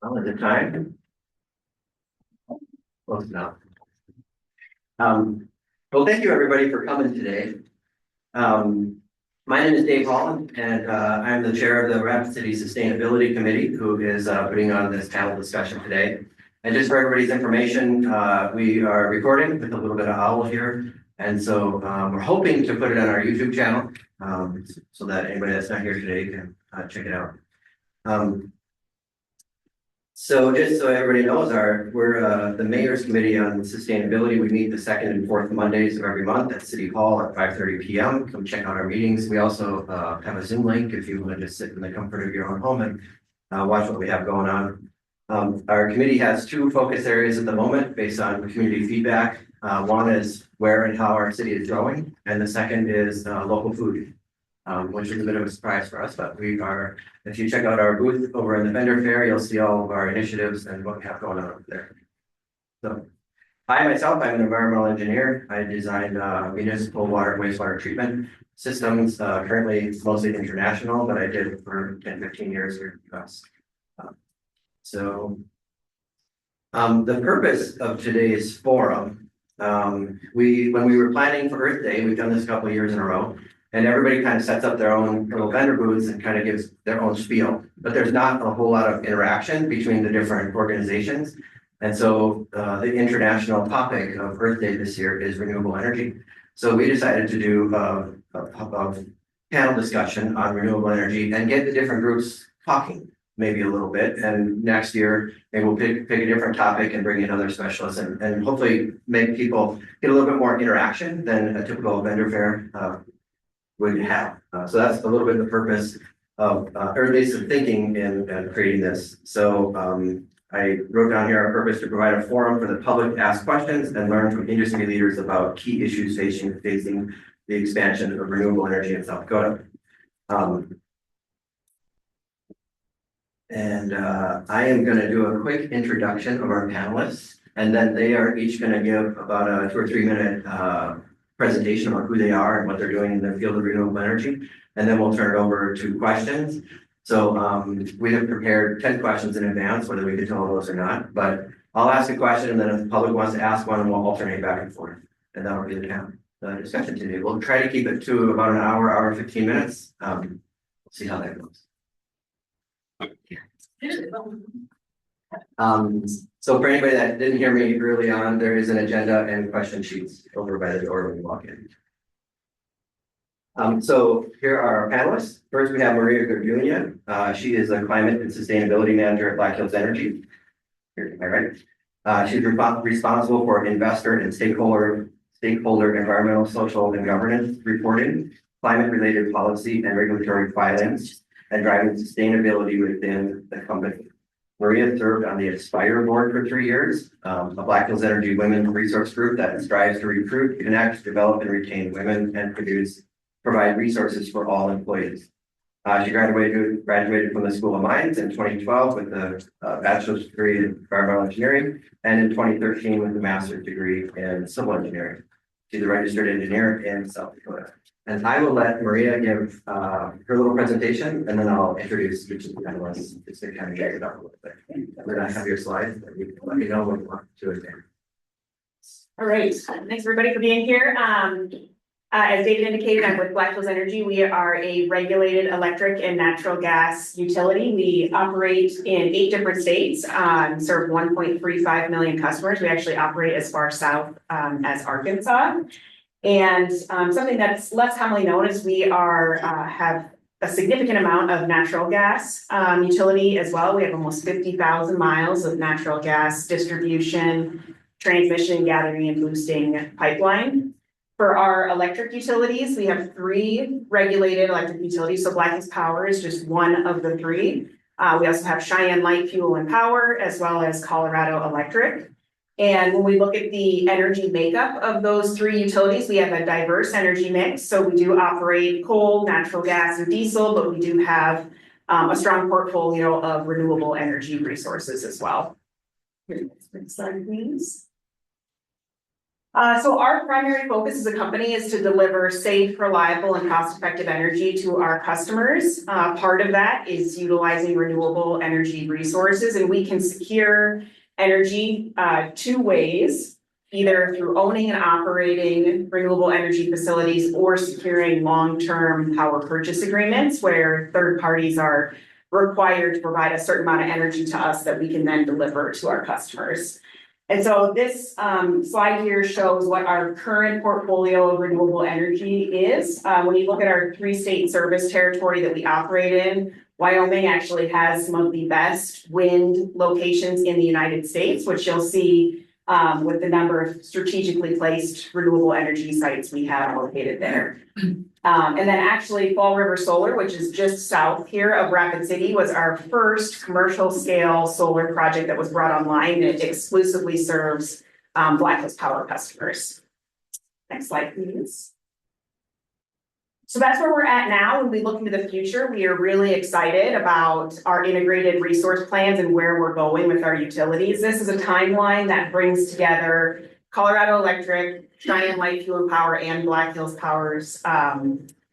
Well, at the time. Close enough. Well, thank you everybody for coming today. My name is Dave Holland, and I'm the chair of the Rapid City Sustainability Committee, who is putting on this panel discussion today. And just for everybody's information, we are recording with a little bit of owl here. And so we're hoping to put it on our YouTube channel so that anybody that's not here today can check it out. So just so everybody knows, we're the Mayor's Committee on Sustainability. We meet the second and fourth Mondays of every month at City Hall at 5:30 p.m. Come check out our meetings. We also have a Zoom link if you want to just sit in the comfort of your own home and watch what we have going on. Our committee has two focus areas at the moment based on community feedback. One is where and how our city is growing, and the second is local food. Which is a bit of a surprise for us, but we are, if you check out our booth over in the vendor fair, you'll see all of our initiatives and what we have going on over there. So I myself, I'm an environmental engineer. I designed municipal water and wastewater treatment systems, currently mostly international, but I did it for 10, 15 years here in the US. The purpose of today's forum, when we were planning for Earth Day, we've done this a couple of years in a row. And everybody kind of sets up their own little vendor booths and kind of gives their own spiel, but there's not a whole lot of interaction between the different organizations. And so the international topic of Earth Day this year is renewable energy. So we decided to do a panel discussion on renewable energy and get the different groups talking maybe a little bit. And next year, maybe we'll pick a different topic and bring in other specialists and hopefully make people get a little bit more interaction than a typical vendor fair would have. So that's a little bit the purpose of, or at least of thinking in creating this. So I wrote down here our purpose to provide a forum for the public to ask questions and learn from industry leaders about key issues facing the expansion of renewable energy in South Dakota. I am going to do a quick introduction of our panelists, and then they are each going to give about a 2 or 3 minute presentation on who they are and what they're doing in their field of renewable energy, and then we'll turn it over to questions. So we have prepared 10 questions in advance, whether we can tell those or not, but I'll ask a question, and then if the public wants to ask one, we'll alternate back and forth, and that'll be the discussion today. We'll try to keep it to about an hour and 15 minutes. We'll see how that goes. So for anybody that didn't hear me early on, there is an agenda and question sheets over by the door when you walk in. So here are our panelists. First, we have Maria Garduna. She is a climate and sustainability manager at Black Hills Energy. Here, am I right? She's responsible for investor and stakeholder environmental, social, and governance reporting, climate-related policy and regulatory filings, and driving sustainability within the company. Maria served on the Aspire board for 3 years, a Black Hills Energy women resource group that strives to recruit, connect, develop, and retain women and provide resources for all employees. She graduated from the School of Mines in 2012 with a bachelor's degree in environmental engineering, and in 2013 with a master's degree in civil engineering. She's a registered engineer in South Dakota. And I will let Maria give her little presentation, and then I'll introduce each of the panelists just to kind of get it up a little bit. And then I have your slides, and you can let me know what you want to advance. All right, thanks everybody for being here. As David indicated, I'm with Black Hills Energy. We are a regulated electric and natural gas utility. We operate in 8 different states, serve 1.35 million customers. We actually operate as far south as Arkansas. And something that's less commonly known is we have a significant amount of natural gas utility as well. We have almost 50,000 miles of natural gas distribution, transmission, gathering, and boosting pipeline. For our electric utilities, we have 3 regulated electric utilities. So Black Hills Power is just one of the 3. We also have Cheyenne Light Fuel and Power, as well as Colorado Electric. And when we look at the energy makeup of those 3 utilities, we have a diverse energy mix. So we do operate coal, natural gas, and diesel, but we do have a strong portfolio of renewable energy resources as well. Next slide, please. So our primary focus as a company is to deliver safe, reliable, and cost-effective energy to our customers. Part of that is utilizing renewable energy resources, and we can secure energy two ways, either through owning and operating renewable energy facilities or securing long-term power purchase agreements where third parties are required to provide a certain amount of energy to us that we can then deliver to our customers. And so this slide here shows what our current portfolio of renewable energy is. When you look at our 3-state service territory that we operate in, Wyoming actually has some of the best wind locations in the United States, which you'll see with the number of strategically placed renewable energy sites we have located there. And then actually Fall River Solar, which is just south here of Rapid City, was our first commercial scale solar project that was brought online, and it exclusively serves Black Hills Power customers. Next slide, please. So that's where we're at now. When we look into the future, we are really excited about our integrated resource plans and where we're going with our utilities. This is a timeline that brings together Colorado Electric, Cheyenne Light Fuel and Power, and Black Hills Power's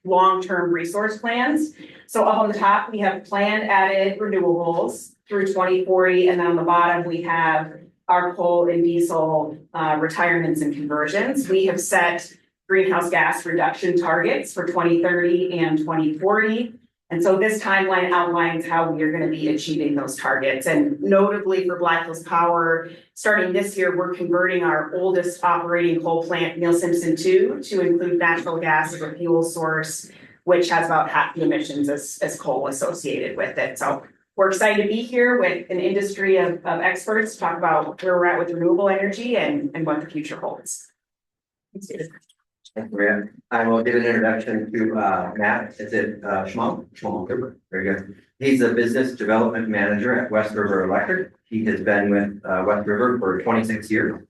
long-term resource plans. So up on the top, we have planned added renewables through 2040, and then on the bottom, we have our coal and diesel retirements and conversions. We have set greenhouse gas reduction targets for 2030 and 2040. And so this timeline outlines how we are going to be achieving those targets. And notably for Black Hills Power, starting this year, we're converting our oldest operating coal plant, Neil Simpson 2, to include natural gas as a fuel source, which has about half the emissions as coal associated with it. So we're excited to be here with an industry of experts to talk about where we're at with renewable energy and what the future holds. Thanks, David. Thanks, Maria. I will give an introduction to Matt. Is it Schmahl? Schmahl. Very good. He's a business development manager at West River Electric. He has been with West River for 26 years.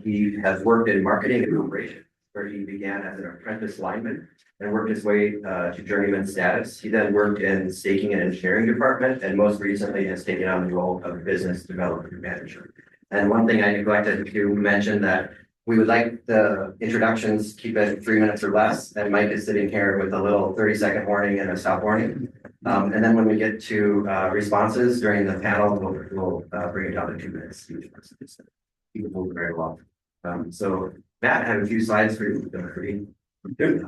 He has worked in marketing and operations, where he began as an apprentice lineman and worked his way to journeyman status. He then worked in staking and engineering department, and most recently has taken on the role of business development manager. And one thing I neglected to mention that we would like the introductions, keep it 3 minutes or less, and Mike is sitting here with a little 30-second warning and a stop warning. And then when we get to responses during the panel, we'll bring it down to 2 minutes. You can move very well. So Matt, I have a few slides for you. Good.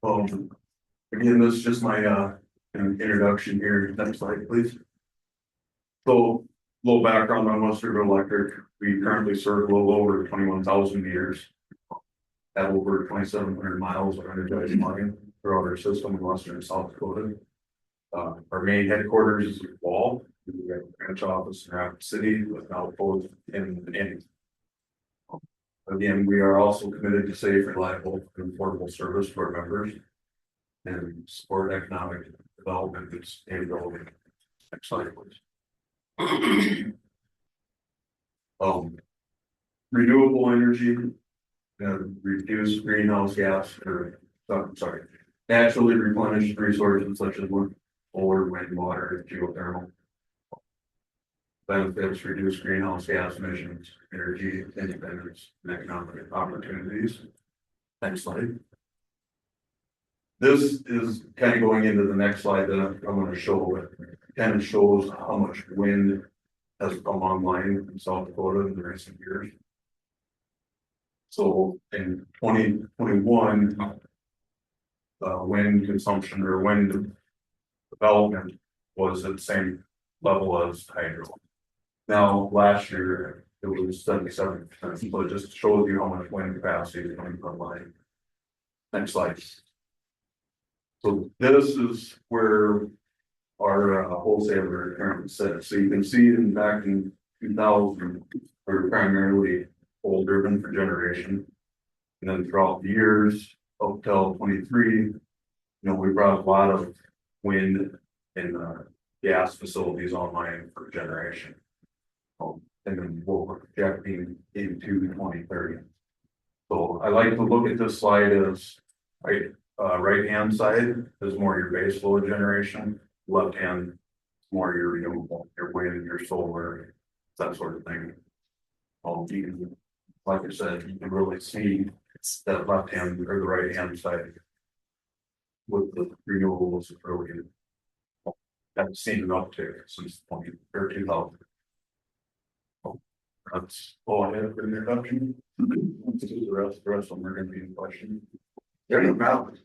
Again, this is just my introduction here. Next slide, please. So, little background on West River Electric. We currently serve a little over 21,000 meters, have over 2,700 miles of energized line throughout our system in western and South Dakota. Our main headquarters is in Wall. We have a branch office in Rapid City with outposts in Engineering. Again, we are also committed to safe, reliable, and affordable service to our members and support economic development and sustainability. Next slide, please. Renewable energy, reduce greenhouse gas naturally replenished resources such as wood, solar, wind, water, geothermal. Benefits, reduce greenhouse gas emissions, energy independence, and economic opportunities. Next slide. This is kind of going into the next slide that I'm going to show. It kind of shows how much wind has come online in South Dakota in the recent years. So in 2021, wind consumption or wind development was at the same level as hydro. Now, last year, it was 77%, so it just shows you how much wind capacity is coming online. Next slide. So this is where our wholesaler currently sits. So you can see back in 2000, we were primarily coal driven for generation. And then throughout the years, up till 23, we brought a lot of wind and gas facilities online for generation. And then what we're projecting into 2030. So I like to look at this slide as right hand side is more your base load generation, left hand more your renewable, your wind, your solar, that sort of thing. You can like I said, you can really see that left hand or the right hand side. With the renewables really. Haven't seen an uptick since 2000. That's all I have for the introduction. The rest of them are gonna be in question. There no problem.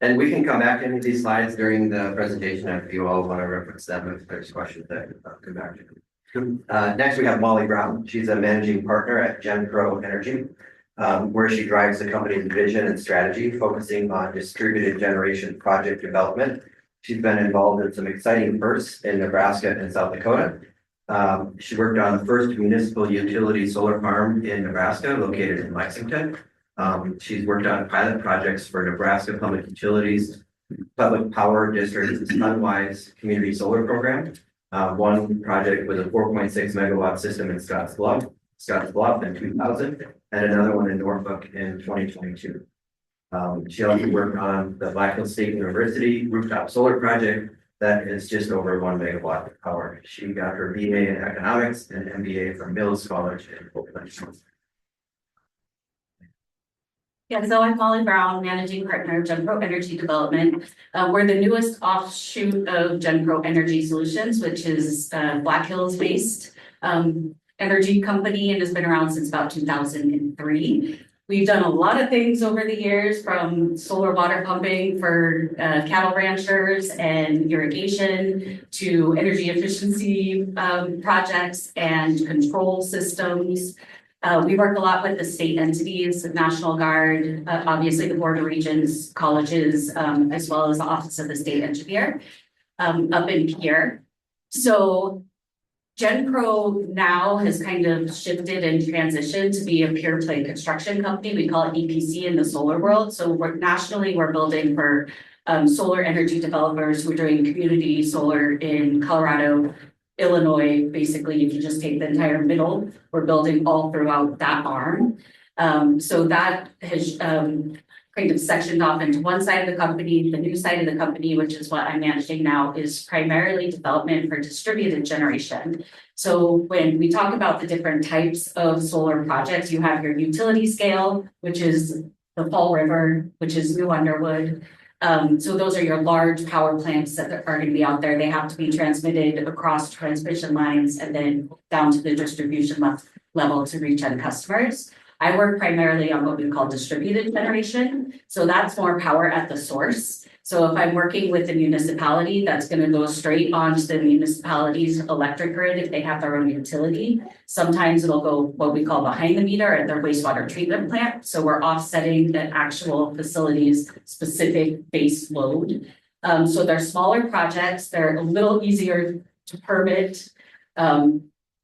And we can come back into these slides during the presentation if you all want to reference them if there's questions that I'll come back to. Next, we have Molly Brown. She's a managing partner at GenPro Energy, where she drives the company's vision and strategy, focusing on distributed generation project development. She's been involved in some exciting firsts in Nebraska and South Dakota. She worked on the first municipal utility solar farm in Nebraska, located in Lexington. She's worked on pilot projects for Nebraska Public Utilities, Public Power District's Sunwise Community Solar Program. One project was a 4.6 megawatt system in Scotts Bluff in 2000, and another one in Norfolk in 2022. She also worked on the Black Hills State University rooftop solar project that is just over 1 megawatt of power. She got her BA in economics and MBA from Mills College in Oakland. Yeah, so I'm Molly Brown, managing partner of GenPro Energy Development. We're the newest offshoot of GenPro Energy Solutions, which is Black Hills based energy company and has been around since about 2003. We've done a lot of things over the years, from solar water pumping for cattle ranchers and irrigation to energy efficiency projects and control systems. We work a lot with the state entities, the National Guard, obviously the Board of Regents, colleges, as well as the Office of the State Engineer up in here. So GenPro now has kind of shifted and transitioned to be a pure play construction company. We call it EPC in the solar world. So nationally, we're building for solar energy developers who are doing community solar in Colorado, Illinois. Basically, if you just take the entire middle, we're building all throughout that arm. So that has kind of sectioned off into one side of the company. The new side of the company, which is what I'm managing now, is primarily development for distributed generation. So when we talk about the different types of solar projects, you have your utility scale, which is the Fall River, which is New Underwood. So those are your large power plants that are going to be out there. They have to be transmitted across transmission lines and then down to the distribution level to reach end customers. I work primarily on what we call distributed generation. So that's more power at the source. So if I'm working with a municipality, that's going to go straight onto the municipality's electric grid if they have their own utility. Sometimes it'll go what we call behind the meter at their wastewater treatment plant. So we're offsetting the actual facility's specific base load. So they're smaller projects. They're a little easier to permit, to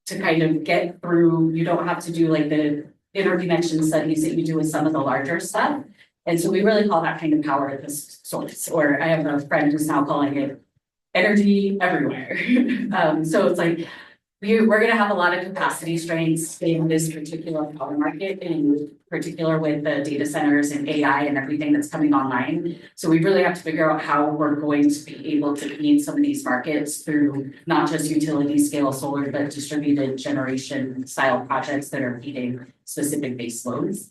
kind of get through. You don't have to do like the interconnection studies that you do with some of the larger stuff. And so we really call that kind of power at the source, or I have a friend who's now calling it energy everywhere. So it's like, we're going to have a lot of capacity strains in this particular power market, in particular with the data centers and AI and everything that's coming online. So we really have to figure out how we're going to be able to meet some of these markets through not just utility scale solar, but distributed generation style projects that are meeting specific base loads.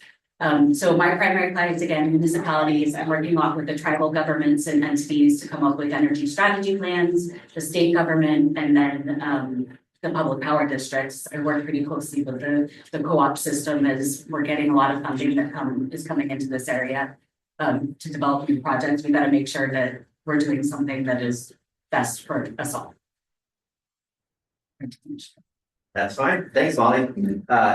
So my primary clients, again, municipalities. I'm working a lot with the tribal governments and entities to come up with energy strategy plans, the state government, and then the public power districts. I work pretty closely with the co-op system as we're getting a lot of funding that is coming into this area to develop new projects. We got to make sure that we're doing something that is best for us all. That's fine. Thanks, Molly.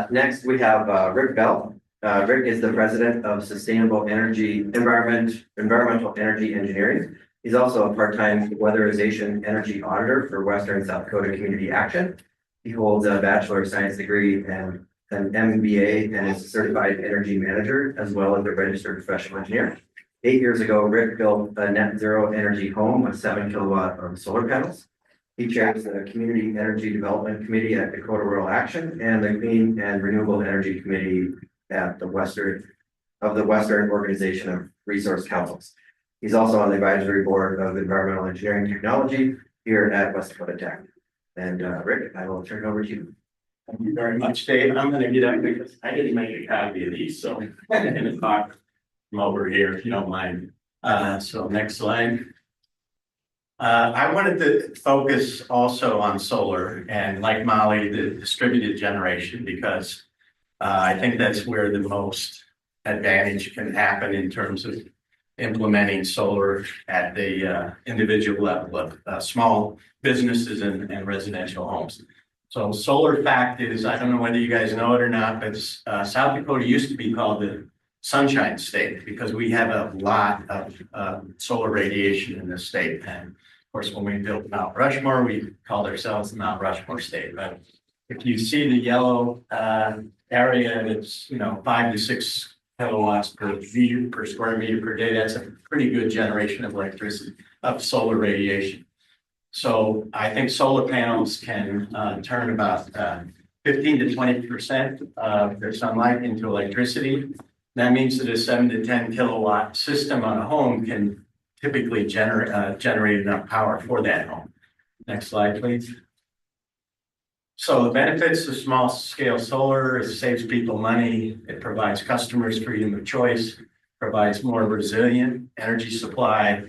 Next, we have Rick Bell. Rick is the president of Sustainable Energy Environmental Energy Engineering. He's also a part-time weatherization energy auditor for Western South Dakota Community Action. He holds a Bachelor of Science degree and an MBA and is a certified energy manager, as well as a registered professional engineer. 8 years ago, Rick built a net zero energy home with 7 kilowatt of solar panels. He chairs the Community Energy Development Committee at Dakota Rural Action and the Clean and Renewable Energy Committee at the Western Organization of Resource Councils. He's also on the advisory board of environmental engineering technology here at West Dakota Tech. And Rick, I will turn it over to you. Thank you very much, Dave. I'm gonna get up because I didn't make a copy of these, so I'm gonna talk from over here if you don't mind. So next slide. I wanted to focus also on solar and, like Molly, the distributed generation, because I think that's where the most advantage can happen in terms of implementing solar at the individual level of small businesses and residential homes. So solar fact is, I don't know whether you guys know it or not, but South Dakota used to be called the Sunshine State because we have a lot of solar radiation in this state. And of course, when we built Mount Rushmore, we called ourselves the Mount Rushmore State. But if you see the yellow area, it's 5 to 6 kilowatts per meter per square meter per day. That's a pretty good generation of electricity of solar radiation. So I think solar panels can turn about 15 to 20% of their sunlight into electricity. That means that a 7 to 10 kilowatt system on a home can typically generate enough power for that home. Next slide, please. So the benefits of small scale solar, it saves people money, it provides customers freedom of choice, provides more resilient energy supply,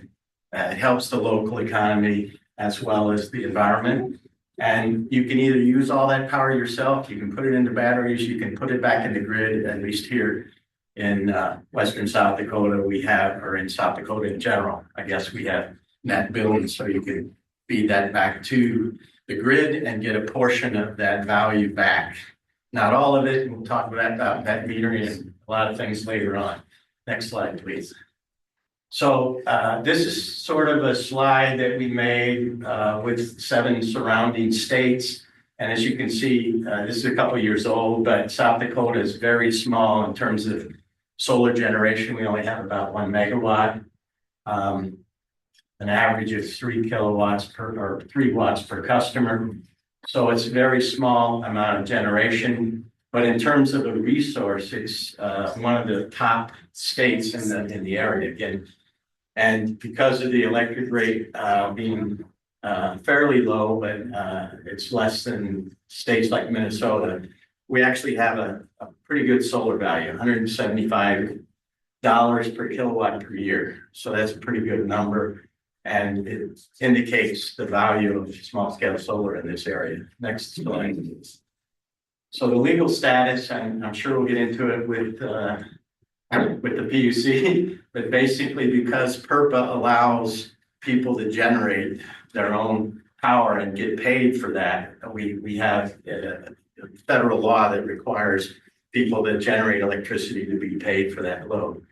it helps the local economy as well as the environment. And you can either use all that power yourself, you can put it into batteries, you can put it back in the grid. At least here in Western South Dakota, or in South Dakota in general, I guess we have net billing, so you can feed that back to the grid and get a portion of that value back. Not all of it, we'll talk about that metering and a lot of things later on. Next slide, please. So this is sort of a slide that we made with 7 surrounding states. And as you can see, this is a couple years old, but South Dakota is very small in terms of solar generation. We only have about 1 megawatt, an average of 3 kilowatts or 3 watts per customer. So it's a very small amount of generation. But in terms of a resource, it's one of the top states in the area again. And because of the electric rate being fairly low, but it's less than states like Minnesota, we actually have a pretty good solar value, $175 per kilowatt per year. So that's a pretty good number. And it indicates the value of small scale solar in this area. Next slide. So the legal status, and I'm sure we'll get into it with the PUC, but basically because PURPA allows people to generate their own power and get paid for that, we have a federal law that requires people that generate electricity to be paid for that load.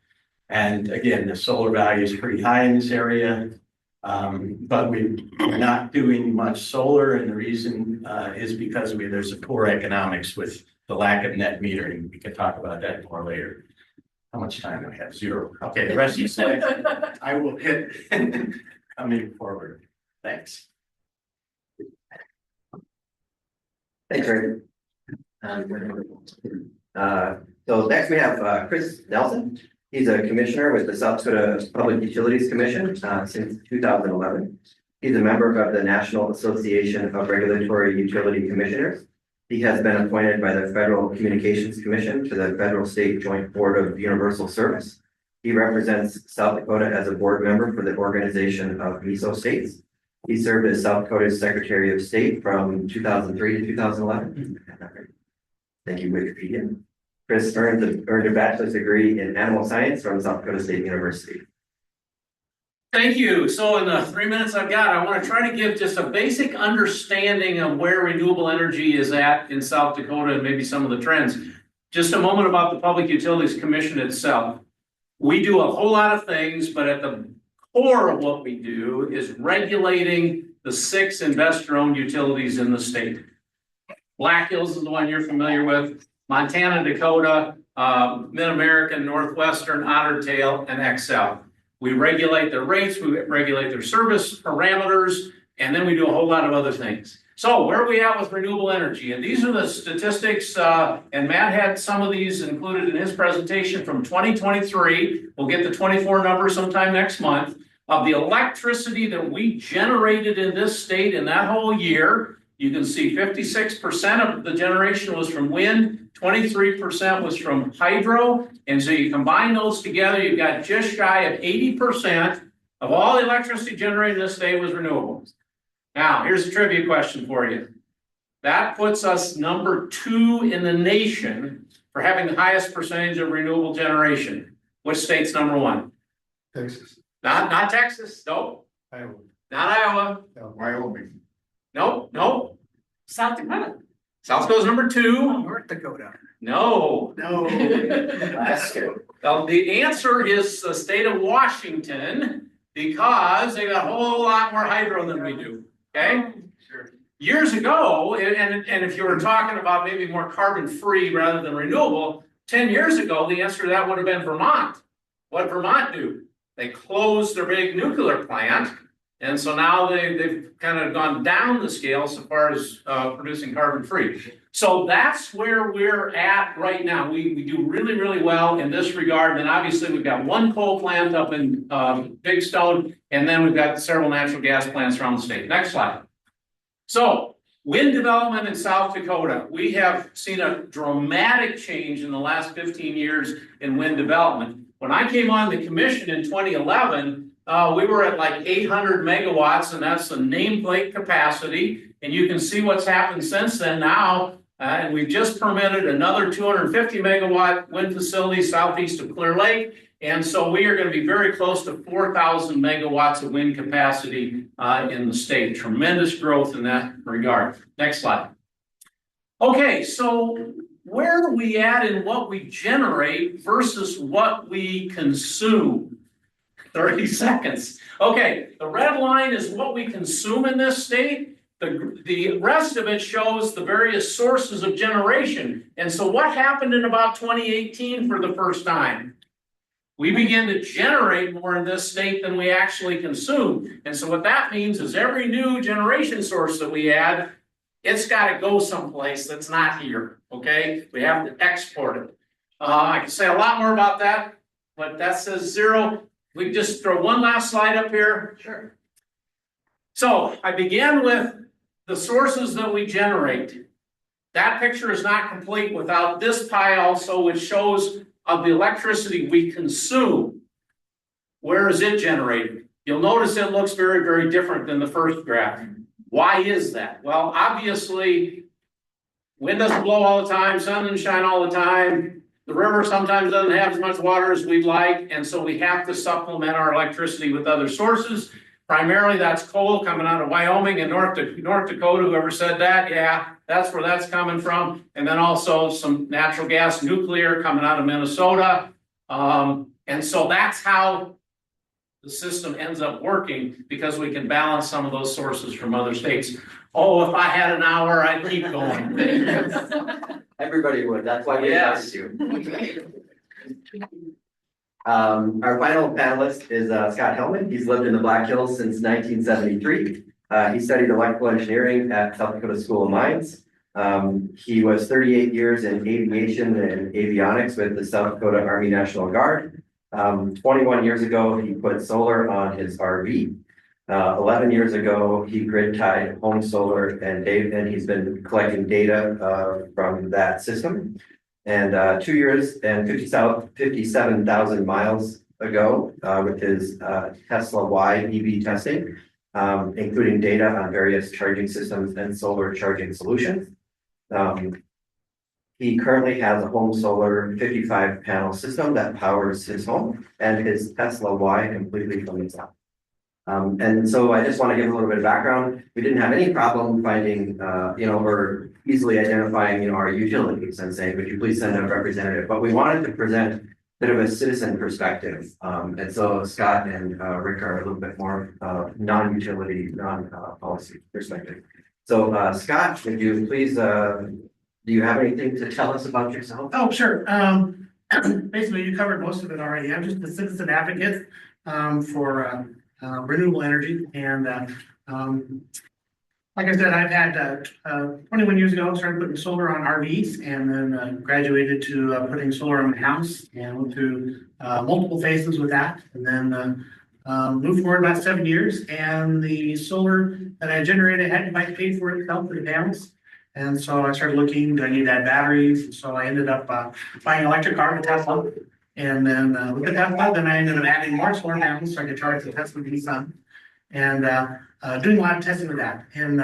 And again, the solar value is pretty high in this area, but we're not doing much solar, and the reason is because there's a poor economics with the lack of net metering. We can talk about that more later. How much time do I have? 0. Okay, the rest of the slides I will hit coming forward. Thanks. Thanks, Ray. So next we have Chris Nelson. He's a commissioner with the South Dakota Public Utilities Commission since 2011. He's a member of the National Association of Regulatory Utility Commissioners. He has been appointed by the Federal Communications Commission to the Federal State Joint Board of Universal Service. He represents South Dakota as a board member for the Organization of MISO States. He served as South Dakota's Secretary of State from 2003 to 2011. Thank you, Wikipedia. Chris earned a bachelor's degree in animal science from South Dakota State University. Thank you. So in the 3 minutes I've got, I want to try to give just a basic understanding of where renewable energy is at in South Dakota and maybe some of the trends. Just a moment about the Public Utilities Commission itself. We do a whole lot of things, but at the core of what we do is regulating the 6 investor-owned utilities in the state. Black Hills is the one you're familiar with, Montana, Dakota, Mid-American, Northwestern, Otter Tail, and Excel. We regulate their rates, we regulate their service parameters, and then we do a whole lot of other things. So where are we at with renewable energy? And these are the statistics, and Matt had some of these included in his presentation from 2023. We'll get the 24 number sometime next month of the electricity that we generated in this state in that whole year. you can see 56% of the generation was from wind, 23% was from hydro. And so you combine those together, you've got just shy of 80% of all the electricity generated in this state was renewables. Now, here's a trivia question for you. That puts us number 2 in the nation for having the highest percentage of renewable generation. Which state's number 1? Texas. Not Texas, nope. Iowa. Not Iowa, Wyoming. nope. South Dakota. South Dakota's number 2. North Dakota. No. No. Alaska. Well, the answer is the state of Washington, because they got a whole lot more hydro than we do, okay? Sure. Years ago, and if you were talking about maybe more carbon-free rather than renewable, 10 years ago, the answer to that would have been Vermont. What did Vermont do? They closed their big nuclear plant, and so now they've kind of gone down the scale so far as producing carbon-free. So that's where we're at right now. We do really, really well in this regard. And obviously, we've got one coal plant up in Big Stone, and then we've got several natural gas plants around the state. Next slide. So, wind development in South Dakota. We have seen a dramatic change in the last 15 years in wind development. When I came on the commission in 2011, we were at like 800 megawatts, and that's the nameplate capacity. And you can see what's happened since then now. And we've just permitted another 250 megawatt wind facility southeast of Clear Lake. And so we are going to be very close to 4,000 megawatts of wind capacity in the state. Tremendous growth in that regard. Next slide. Okay, so where are we at in what we generate versus what we consume? 30 seconds. Okay, the red line is what we consume in this state. The rest of it shows the various sources of generation. And so what happened in about 2018 for the first time? We began to generate more in this state than we actually consume. And so what that means is every new generation source that we add, it's got to go someplace that's not here, okay? We have to export it. I can say a lot more about that, but that says 0. We can just throw one last slide up here. Sure. So I began with the sources that we generate. That picture is not complete without this pie also, which shows of the electricity we consume. Where is it generated? You'll notice it looks very, very different than the first graph. Why is that? Well, obviously, wind doesn't blow all the time, sun doesn't shine all the time. The river sometimes doesn't have as much water as we'd like, and so we have to supplement our electricity with other sources. Primarily, that's coal coming out of Wyoming and North Dakota. Whoever said that, yeah, that's where that's coming from. And then also some natural gas, nuclear coming out of Minnesota. And so that's how the system ends up working, because we can balance some of those sources from other states. Oh, if I had an hour, I'd keep going. Everybody would, that's why we Yes. asked you. Our final panelist is Scott Helmann. He's lived in the Black Hills since 1973. He studied electrical engineering at South Dakota School of Mines. He was 38 years in aviation and avionics with the South Dakota Army National Guard. 21 years ago, he put solar on his RV. 11 years ago, he grid tied home solar, and he's been collecting data from that system. And 2 years and 57,000 miles ago, with his Tesla Y EV testing, including data on various charging systems and solar charging solutions. He currently has a home solar 55 panel system that powers his home and his Tesla Y completely from himself. And so I just want to give a little bit of background. We didn't have any problem finding, or easily identifying, our utilities and saying, would you please send a representative? But we wanted to present a bit of a citizen perspective. And so Scott and Rick are a little bit more non-utility, non-policy perspective. So Scott, would you please, do you have anything to tell us about yourself? Oh, sure. Basically, you covered most of it already. I'm just a citizen advocate for renewable energy. And like I said, I've had 21 years ago, started putting solar on RVs, and then graduated to putting solar on my house, and went through multiple phases with that. And then moved forward about 7 years, and the solar that I generated hadn't quite paid for itself for the panels. And so I started looking, do I need to add batteries? So I ended up buying an electric car with Tesla. And then with the Tesla, then I ended up adding more solar panels so I could charge the Tesla in the sun. And doing a lot of testing with that. And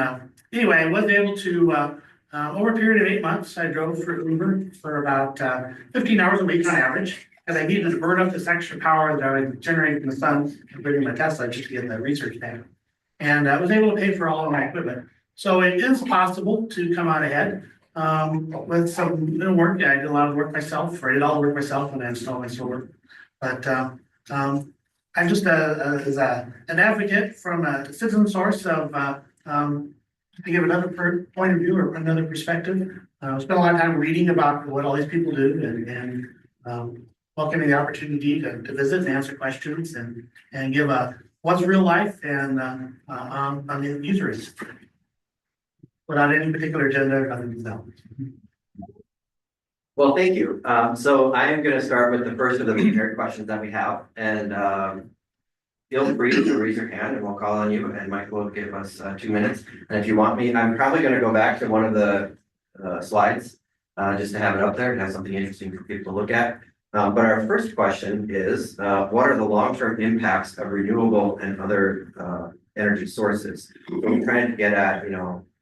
anyway, I was able to, over a period of 8 months, I drove for Uber for about 15 hours a week on average. And I needed to burn up this extra power that I was generating from the sun and putting in my Tesla just to get the research done. And I was able to pay for all of my equipment. So it is possible to come out ahead with some little work. Yeah, I did a lot of work myself, or I did all the work myself when I installed my solar. But I'm just as an advocate from a citizen source of to give another point of view or another perspective. Spent a lot of time reading about what all these people do and welcoming the opportunity to visit and answer questions and give what's real life and on the user is. Without any particular agenda other than that. Well, thank you. So I am going to start with the first of the prepared questions that we have, and feel free to raise your hand and we'll call on you, and Mike will give us 2 minutes. And if you want me, I'm probably going to go back to one of the slides just to have it up there and have something interesting for people to look at. But our first question is, what are the long-term impacts of renewable and other energy sources? So we're trying to get at,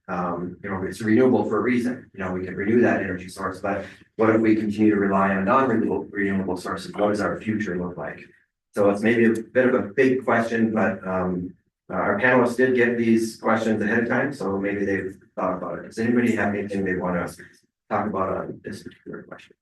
it's renewable for a reason. We can renew that energy source, but what if we continue to rely on non-renewable sources? What does our future look like? So it's maybe a bit of a big question, but our panelists did get these questions ahead of time, so maybe they've thought about it. Does anybody have anything they want to talk about on this particular question?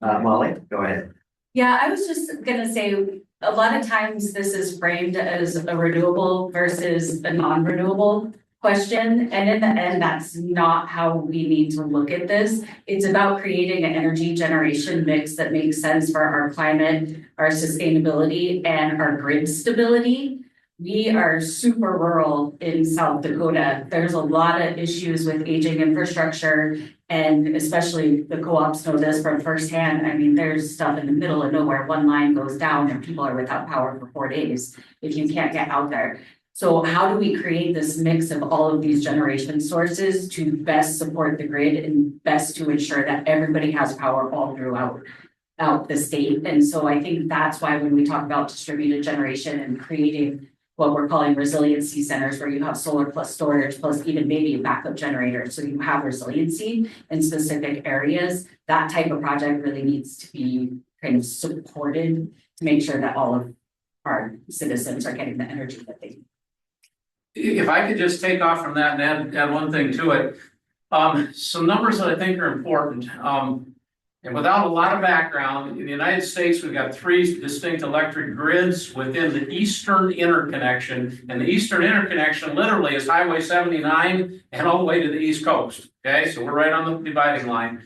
Molly, go ahead. Yeah, I was just gonna say, a lot of times this is framed as a renewable versus a non-renewable question. And in the end, that's not how we need to look at this. It's about creating an energy generation mix that makes sense for our climate, our sustainability, and our grid stability. We are super rural in South Dakota. There's a lot of issues with aging infrastructure, and especially the co-ops know this from firsthand. I mean, there's stuff in the middle of nowhere. One line goes down and people are without power for 4 days if you can't get out there. So how do we create this mix of all of these generation sources to best support the grid and best to ensure that everybody has power all throughout the state? And so I think that's why when we talk about distributed generation and creating what we're calling resiliency centers, where you have solar plus storage plus even maybe a backup generator, so you have resiliency in specific areas. That type of project really needs to be kind of supported to make sure that all of our citizens are getting the energy that they need. If I could just take off from that and add one thing to it. Some numbers that I think are important. And without a lot of background, in the United States, we've got 3 distinct electric grids within the Eastern Interconnection. And the Eastern Interconnection literally is Highway 79 and all the way to the East Coast. Okay, so we're right on the dividing line.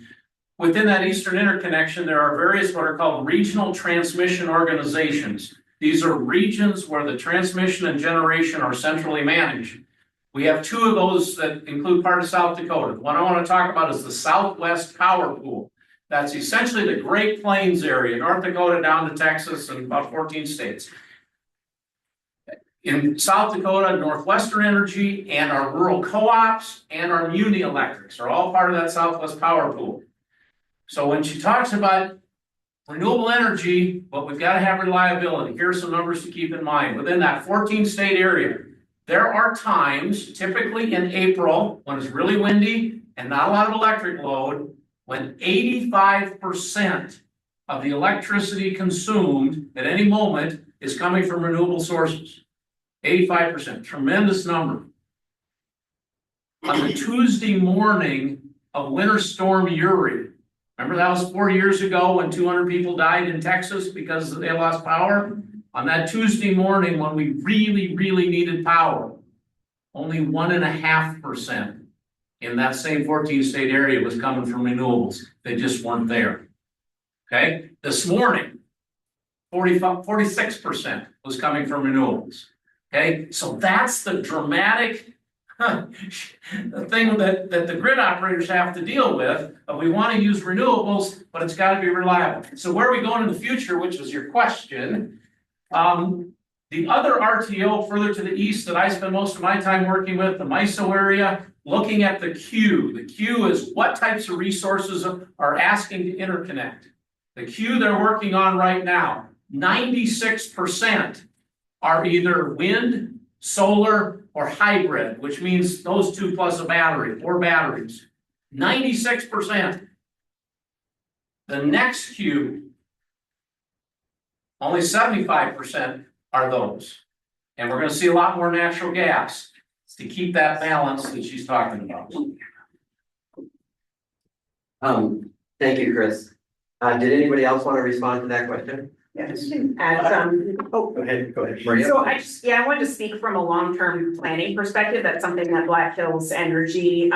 Within that Eastern Interconnection, there are various what are called regional transmission organizations. These are regions where the transmission and generation are centrally managed. We have 2 of those that include part of South Dakota. The one I want to talk about is the Southwest Power Pool. That's essentially the Great Plains area, North Dakota down to Texas and about 14 states. In South Dakota, Northwestern Energy and our rural co-ops and our muni electrics are all part of that Southwest Power Pool. So when she talks about renewable energy, but we've got to have reliability. Here are some numbers to keep in mind. Within that 14 state area, there are times, typically in April, when it's really windy and not a lot of electric load, when 85% of the electricity consumed at any moment is coming from renewable sources. 85%, tremendous number. On the Tuesday morning of Winter Storm Uri, remember that was 4 years ago when 200 people died in Texas because they lost power? On that Tuesday morning when we really, really needed power, only 1.5% in that same 14 state area was coming from renewables. They just weren't there. Okay, this morning, 46% was coming from renewables. Okay, so that's the dramatic thing that the grid operators have to deal with. We want to use renewables, but it's got to be reliable. So where are we going in the future, which was your question? The other RTO further to the east that I spend most of my time working with, the MISO area, looking at the queue. The queue is what types of resources are asking to interconnect. The queue they're working on right now, 96% are either wind, solar, or hybrid, which means those two plus a battery, 4 batteries. 96%. The next queue, only 75% are those. And we're gonna see a lot more natural gas to keep that balance that she's talking about. Thank you, Chris. Did anybody else want to respond to that question? Yes. And, Go ahead, Maria. so I wanted to speak from a long-term planning perspective. That's something that Black Hills Energy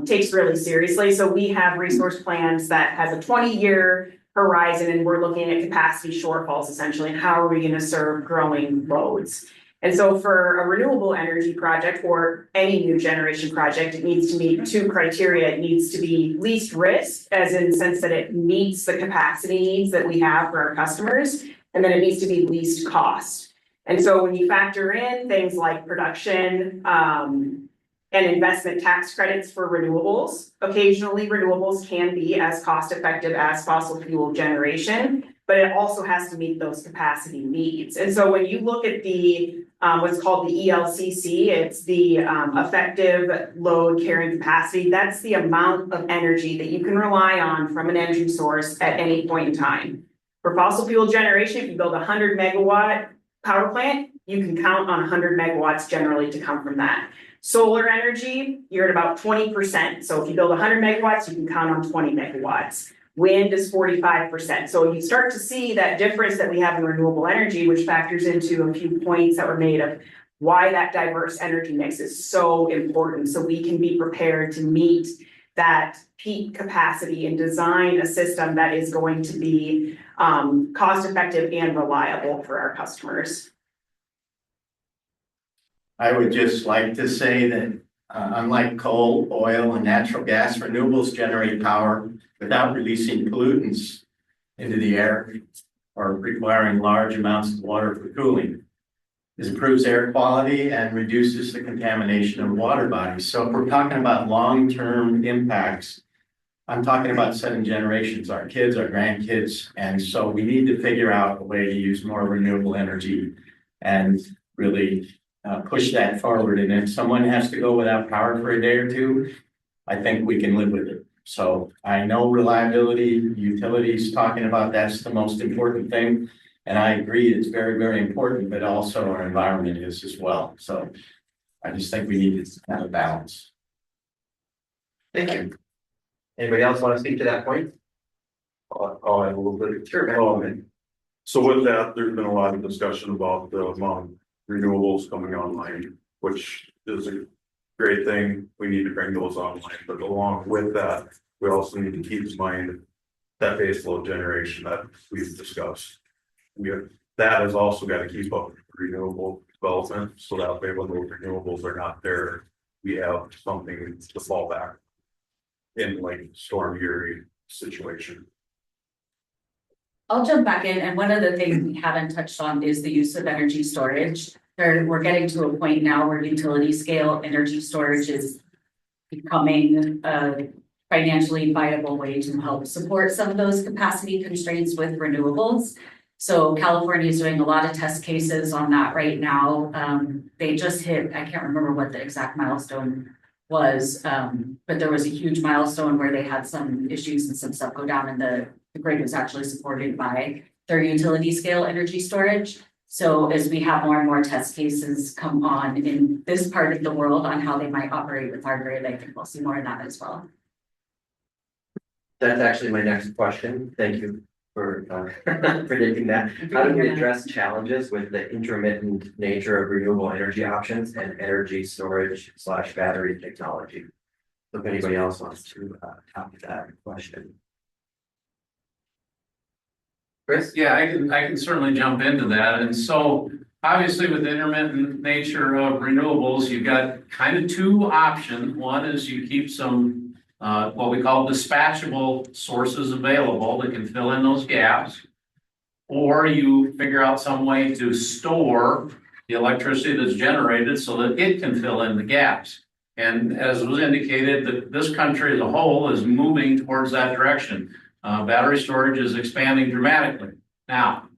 takes really seriously. So we have resource plans that has a 20-year horizon, and we're looking at capacity shortfalls essentially, and how are we going to serve growing loads. And so for a renewable energy project or any new generation project, it needs to meet 2 criteria. It needs to be least risk, as in the sense that it meets the capacity needs that we have for our customers, and then it needs to be least cost. And so when you factor in things like production and investment tax credits for renewables, occasionally renewables can be as cost effective as fossil fuel generation, but it also has to meet those capacity needs. And so when you look at the what's called the ELCC, it's the effective load carrying capacity. That's the amount of energy that you can rely on from an energy source at any point in time. For fossil fuel generation, if you build a 100 megawatt power plant, you can count on 100 megawatts generally to come from that. Solar energy, you're at about 20%. So if you build 100 megawatts, you can count on 20 megawatts. Wind is 45%. So you start to see that difference that we have in renewable energy, which factors into a few points that were made of why that diverse energy mix is so important. So we can be prepared to meet that peak capacity and design a system that is going to be cost effective and reliable for our customers. I would just like to say that unlike coal, oil, and natural gas, renewables generate power without releasing pollutants into the air or requiring large amounts of water for cooling. This improves air quality and reduces the contamination of water bodies. So if we're talking about long-term impacts, I'm talking about 7 generations, our kids, our grandkids. And so we need to figure out a way to use more renewable energy and really push that forward. And if someone has to go without power for a day or 2, I think we can live with it. So I know reliability, utilities talking about that's the most important thing. And I agree, it's very, very important, but also our environment is as well. So I just think we need to have a balance. Thank you. Anybody else want to speak to that point? I'll add a little bit. Sure. So with that, there's been a lot of discussion about the amount of renewables coming online, which is a great thing. We need to bring those online, but along with that, we also need to keep in mind that baseload generation that we've discussed. That has also got to keep up with renewable development, so that way when those renewables are not there, we have something to fall back in like Storm Uri situation. I'll jump back in, and one of the things we haven't touched on is the use of energy storage. We're getting to a point now where utility scale energy storage is becoming a financially viable way to help support some of those capacity constraints with renewables. So California is doing a lot of test cases on that right now. They just hit, I can't remember what the exact milestone was, but there was a huge milestone where they had some issues and some stuff go down, and the grid was actually supported by their utility scale energy storage. So as we have more and more test cases come on in this part of the world on how they might operate with our grid, I think we'll see more of that as well. That's actually my next question. Thank you for predicting that. How do we address challenges with the intermittent nature of renewable energy options and energy storage / battery technology? So if anybody else wants to topic that question. Chris? Yeah, I can certainly jump into that. And so obviously with the intermittent nature of renewables, you've got kind of 2 options. One is you keep some what we call dispatchable sources available that can fill in those gaps. or you figure out some way to store the electricity that's generated so that it can fill in the gaps. And as was indicated, this country as a whole is moving towards that direction. Battery storage is expanding dramatically. Now,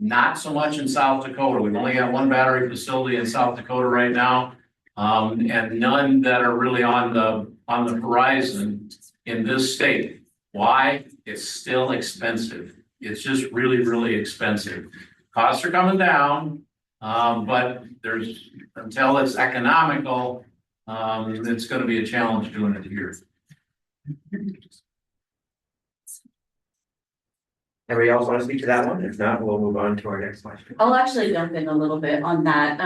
not so much in South Dakota. We've only got one battery facility in South Dakota right now, and none that are really on the horizon in this state. Why? It's still expensive. It's just really, really expensive. Costs are coming down, but there's, until it's economical, it's going to be a challenge doing it here. Anybody else want to speak to that one? If not, we'll move on to our next question. I'll actually jump in a little bit on that.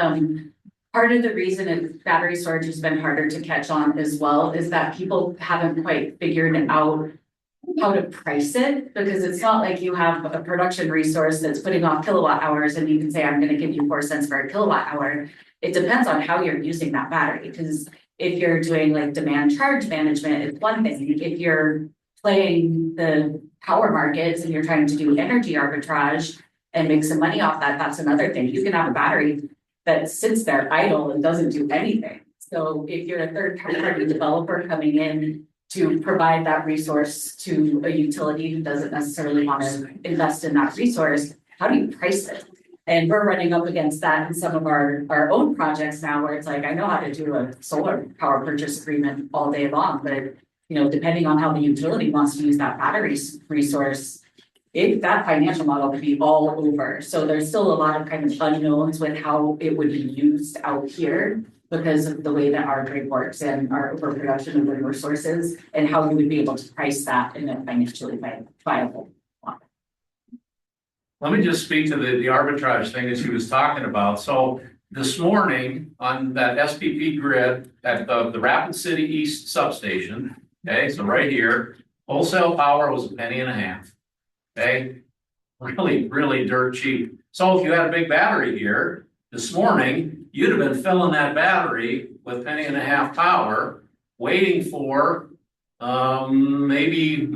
Part of the reason battery storage has been harder to catch on as well is that people haven't quite figured out how to price it, because it's not like you have a production resource that's putting off kilowatt hours and you can say, I'm going to give you 4 cents for a kilowatt hour. It depends on how you're using that battery, because if you're doing like demand charge management, it's one thing. If you're playing the power markets and you're trying to do energy arbitrage and make some money off that, that's another thing. You can have a battery that sits there idle and doesn't do anything. So if you're a third party developer coming in to provide that resource to a utility who doesn't necessarily want to invest in that resource, how do you price it? And we're running up against that in some of our own projects now, where it's like, I know how to do a solar power purchase agreement all day long, but depending on how the utility wants to use that battery resource, that financial model could be all over. So there's still a lot of kind of unknowns with how it would be used out here because of the way that our grid works and our overproduction of wind resources, and how we would be able to price that in a financially viable model. Let me just speak to the arbitrage thing that she was talking about. So this morning on that SPP grid at the Rapid City East substation, okay, so right here, wholesale power was $0.015. Okay, really, really dirt cheap. So if you had a big battery here this morning, you'd have been filling that battery with $0.015 power, waiting for maybe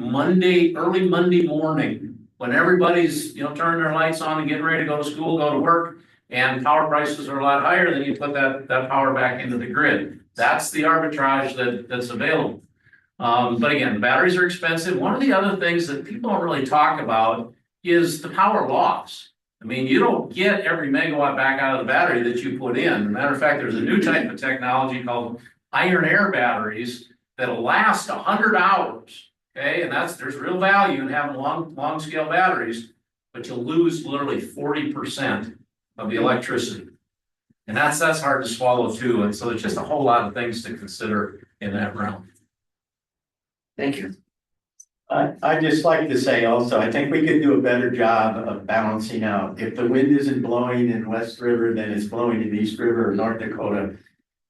early Monday morning, when everybody's turning their lights on and getting ready to go to school, go to work, and power prices are a lot higher. Then you put that power back into the grid. That's the arbitrage that's available. But again, the batteries are expensive. One of the other things that people don't really talk about is the power loss. I mean, you don't get every megawatt back out of the battery that you put in. As a matter of fact, there's a new type of technology called iron air batteries that'll last 100 hours. Okay, and there's real value in having long scale batteries, but you'll lose literally 40% of the electricity. And that's hard to swallow too. And so there's just a whole lot of things to consider in that realm. Thank you. I'd just like to say also, I think we could do a better job of balancing out. If the wind isn't blowing in West River, then it's blowing in East River or North Dakota.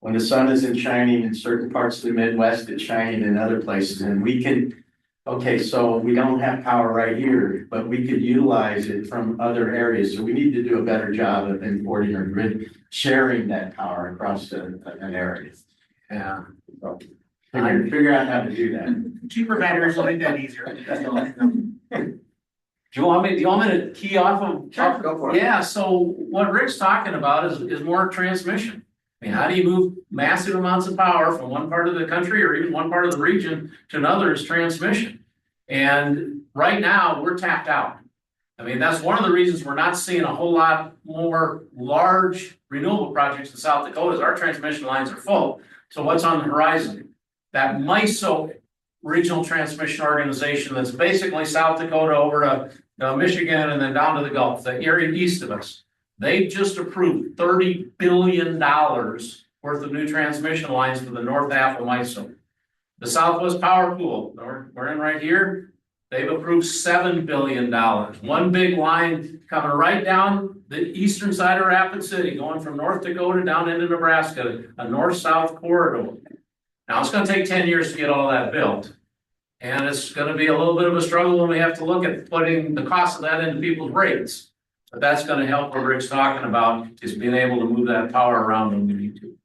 When the sun isn't shining in certain parts of the Midwest, it's shining in other places. And we can, okay, so we don't have power right here, but we could utilize it from other areas. So we need to do a better job of importing or grid sharing that power across an area. Yeah. So, figure out how to do that. Cheaper batteries will make that easier. Do you want me to key off of? Sure, go for it. Yeah, so what Rick's talking about is more transmission. I mean, how do you move massive amounts of power from one part of the country or even one part of the region to another is transmission. And right now we're tapped out. I mean, that's one of the reasons we're not seeing a whole lot more large renewable projects in South Dakota is our transmission lines are full. So what's on the horizon? That MISO regional transmission organization that's basically South Dakota over to Michigan and then down to the Gulf, the area east of us. They just approved $30 billion worth of new transmission lines for the north half of MISO. The Southwest Power Pool, we're in right here, they've approved $7 billion. One big line coming right down the eastern side of Rapid City, going from North Dakota down into Nebraska, a north-south corridor. Now, it's going to take 10 years to get all that built. And it's going to be a little bit of a struggle when we have to look at putting the cost of that into people's rates. But that's going to help what Rick's talking about, is being able to move that power around when we need to.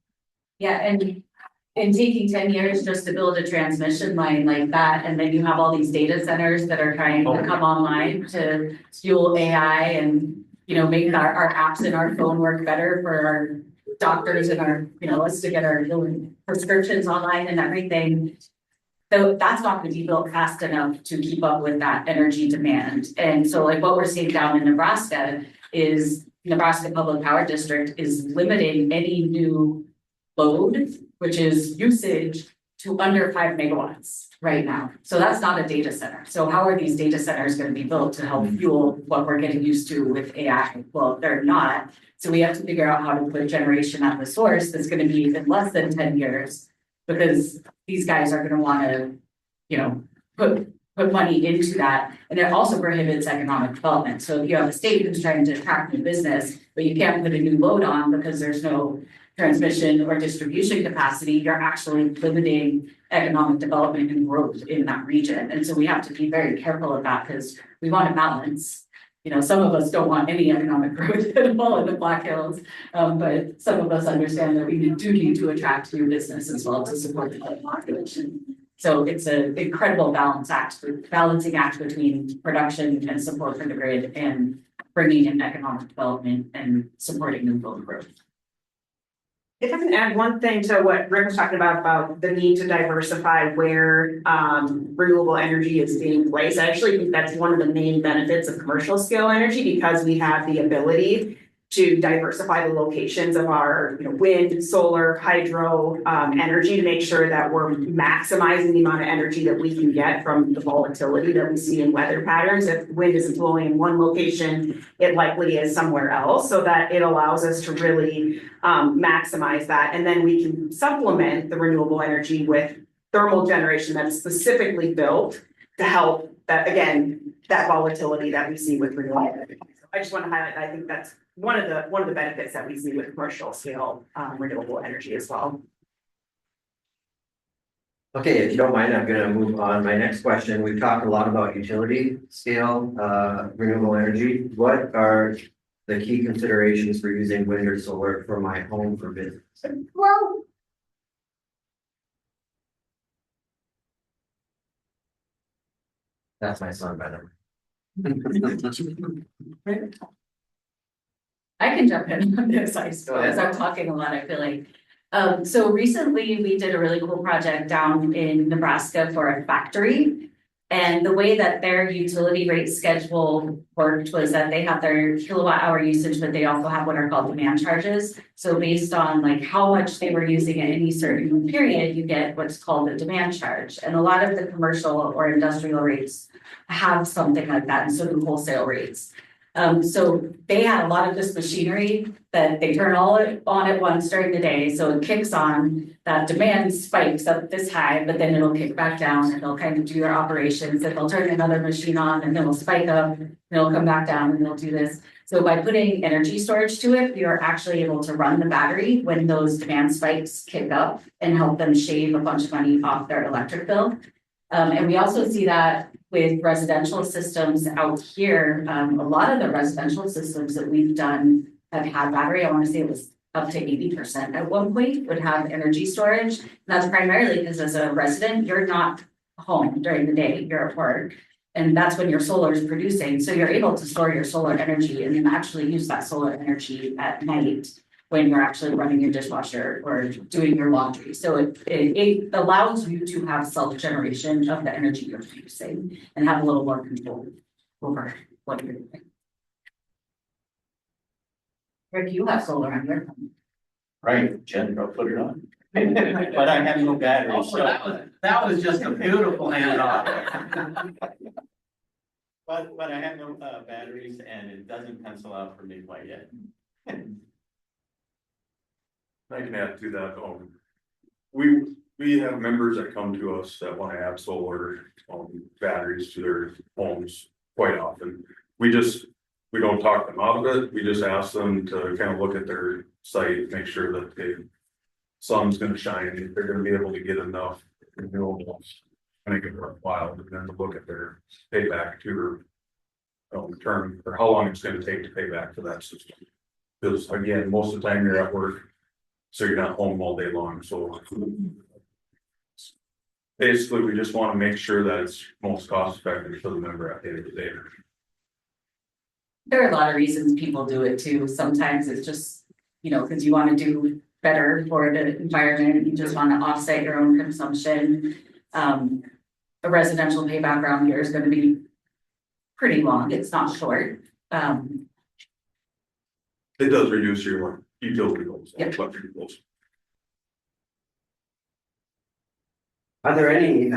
Yeah, and And taking 10 years just to build a transmission line like that, and then you have all these data centers that are trying to come online to fuel AI and, you know, make our apps in our phone work better for our doctors and our, you know, us to get our prescriptions online and everything. So that's not gonna be built fast enough to keep up with that energy demand. And so like what we're seeing down in Nebraska is Nebraska Public Power District is limiting any new load, which is usage, to under 5 megawatts right now. So that's not a data center. So how are these data centers gonna be built to help fuel what we're getting used to with AI? Well, they're not. So we have to figure out how to put generation at the source that's gonna be in less than 10 years. Because these guys are gonna wanna, you know, put money into that. And it also prohibits economic development. So if you have a state who's trying to attract new business, but you can't put a new load on because there's no transmission or distribution capacity, you're actually limiting economic development and growth in that region. And so we have to be very careful of that because we want a balance. You know, some of us don't want any economic growth at all in the Black Hills, but some of us understand that we do need to attract new business as well to support the population. So it's an incredible balancing act between production and support for the grid and bringing in economic development and supporting new load growth. If I can add one thing to what Rick was talking about the need to diversify where renewable energy is being placed. I actually think that's one of the main benefits of commercial scale energy because we have the ability to diversify the locations of our wind, solar, hydro energy to make sure that we're maximizing the amount of energy that we can get from the volatility that we see in weather patterns. If wind isn't blowing in one location, it likely is somewhere else, so that it allows us to really maximize that. And then we can supplement the renewable energy with thermal generation that's specifically built to help that, again, that volatility that we see with renewable energy. So I just want to highlight that I think that's one of the benefits that we see with commercial scale renewable energy as well. Okay, if you don't mind, I'm gonna move on. My next question, we've talked a lot about utility scale, renewable energy. What are the key considerations for using wind or solar for my home for business? Well, That's my son, by the way. I can jump in on this, I suppose. I'm talking a lot, I feel like. So recently we did a really cool project down in Nebraska for a factory. And the way that their utility rate schedule worked was that they have their kilowatt hour usage, but they also have what are called demand charges. So based on like how much they were using at any certain period, you get what's called a demand charge. And a lot of the commercial or industrial rates have something like that, and so do wholesale rates. So they had a lot of this machinery that they turn all on at once during the day. So it kicks on, that demand spikes up this high, but then it'll kick back down and they'll kind of do their operations. And they'll turn another machine on and then it'll spike up and it'll come back down and they'll do this. So by putting energy storage to it, we are actually able to run the battery when those demand spikes kick up and help them shave a bunch of money off their electric bill. And we also see that with residential systems out here. A lot of the residential systems that we've done have had battery. I want to say it was up to 80% at one point would have energy storage. And that's primarily because as a resident, you're not home during the day, you're at work. And that's when your solar is producing. So you're able to store your solar energy and then actually use that solar energy at night when you're actually running your dishwasher or doing your laundry. So it allows you to have self-generation of the energy you're producing and have a little more control over what you're doing. Rick, you have solar on your home. Right, GenPro put it on. But I have no batteries, so. That was just a beautiful handoff. But I have no batteries and it doesn't pencil out for me quite yet. I can add to that, we have members that come to us that want to add solar batteries to their homes quite often. We don't talk them out of it, we just ask them to kind of look at their site, make sure that the sun's gonna shine, they're gonna be able to get enough renewables. Make it worthwhile, but then to look at their payback to term, or how long it's gonna take to pay back for that system. Because again, most of the time you're at work, So you're not home all day long, so. Basically, we just wanna make sure that it's most cost effective for the member at the end of the day. There are a lot of reasons people do it too. Sometimes it's just, because you want to do better for the environment, you just want to offset your own consumption. A residential payback around here is going to be pretty long. It's not short. It does reduce your utility bills, Yeah. electric bills. Are there any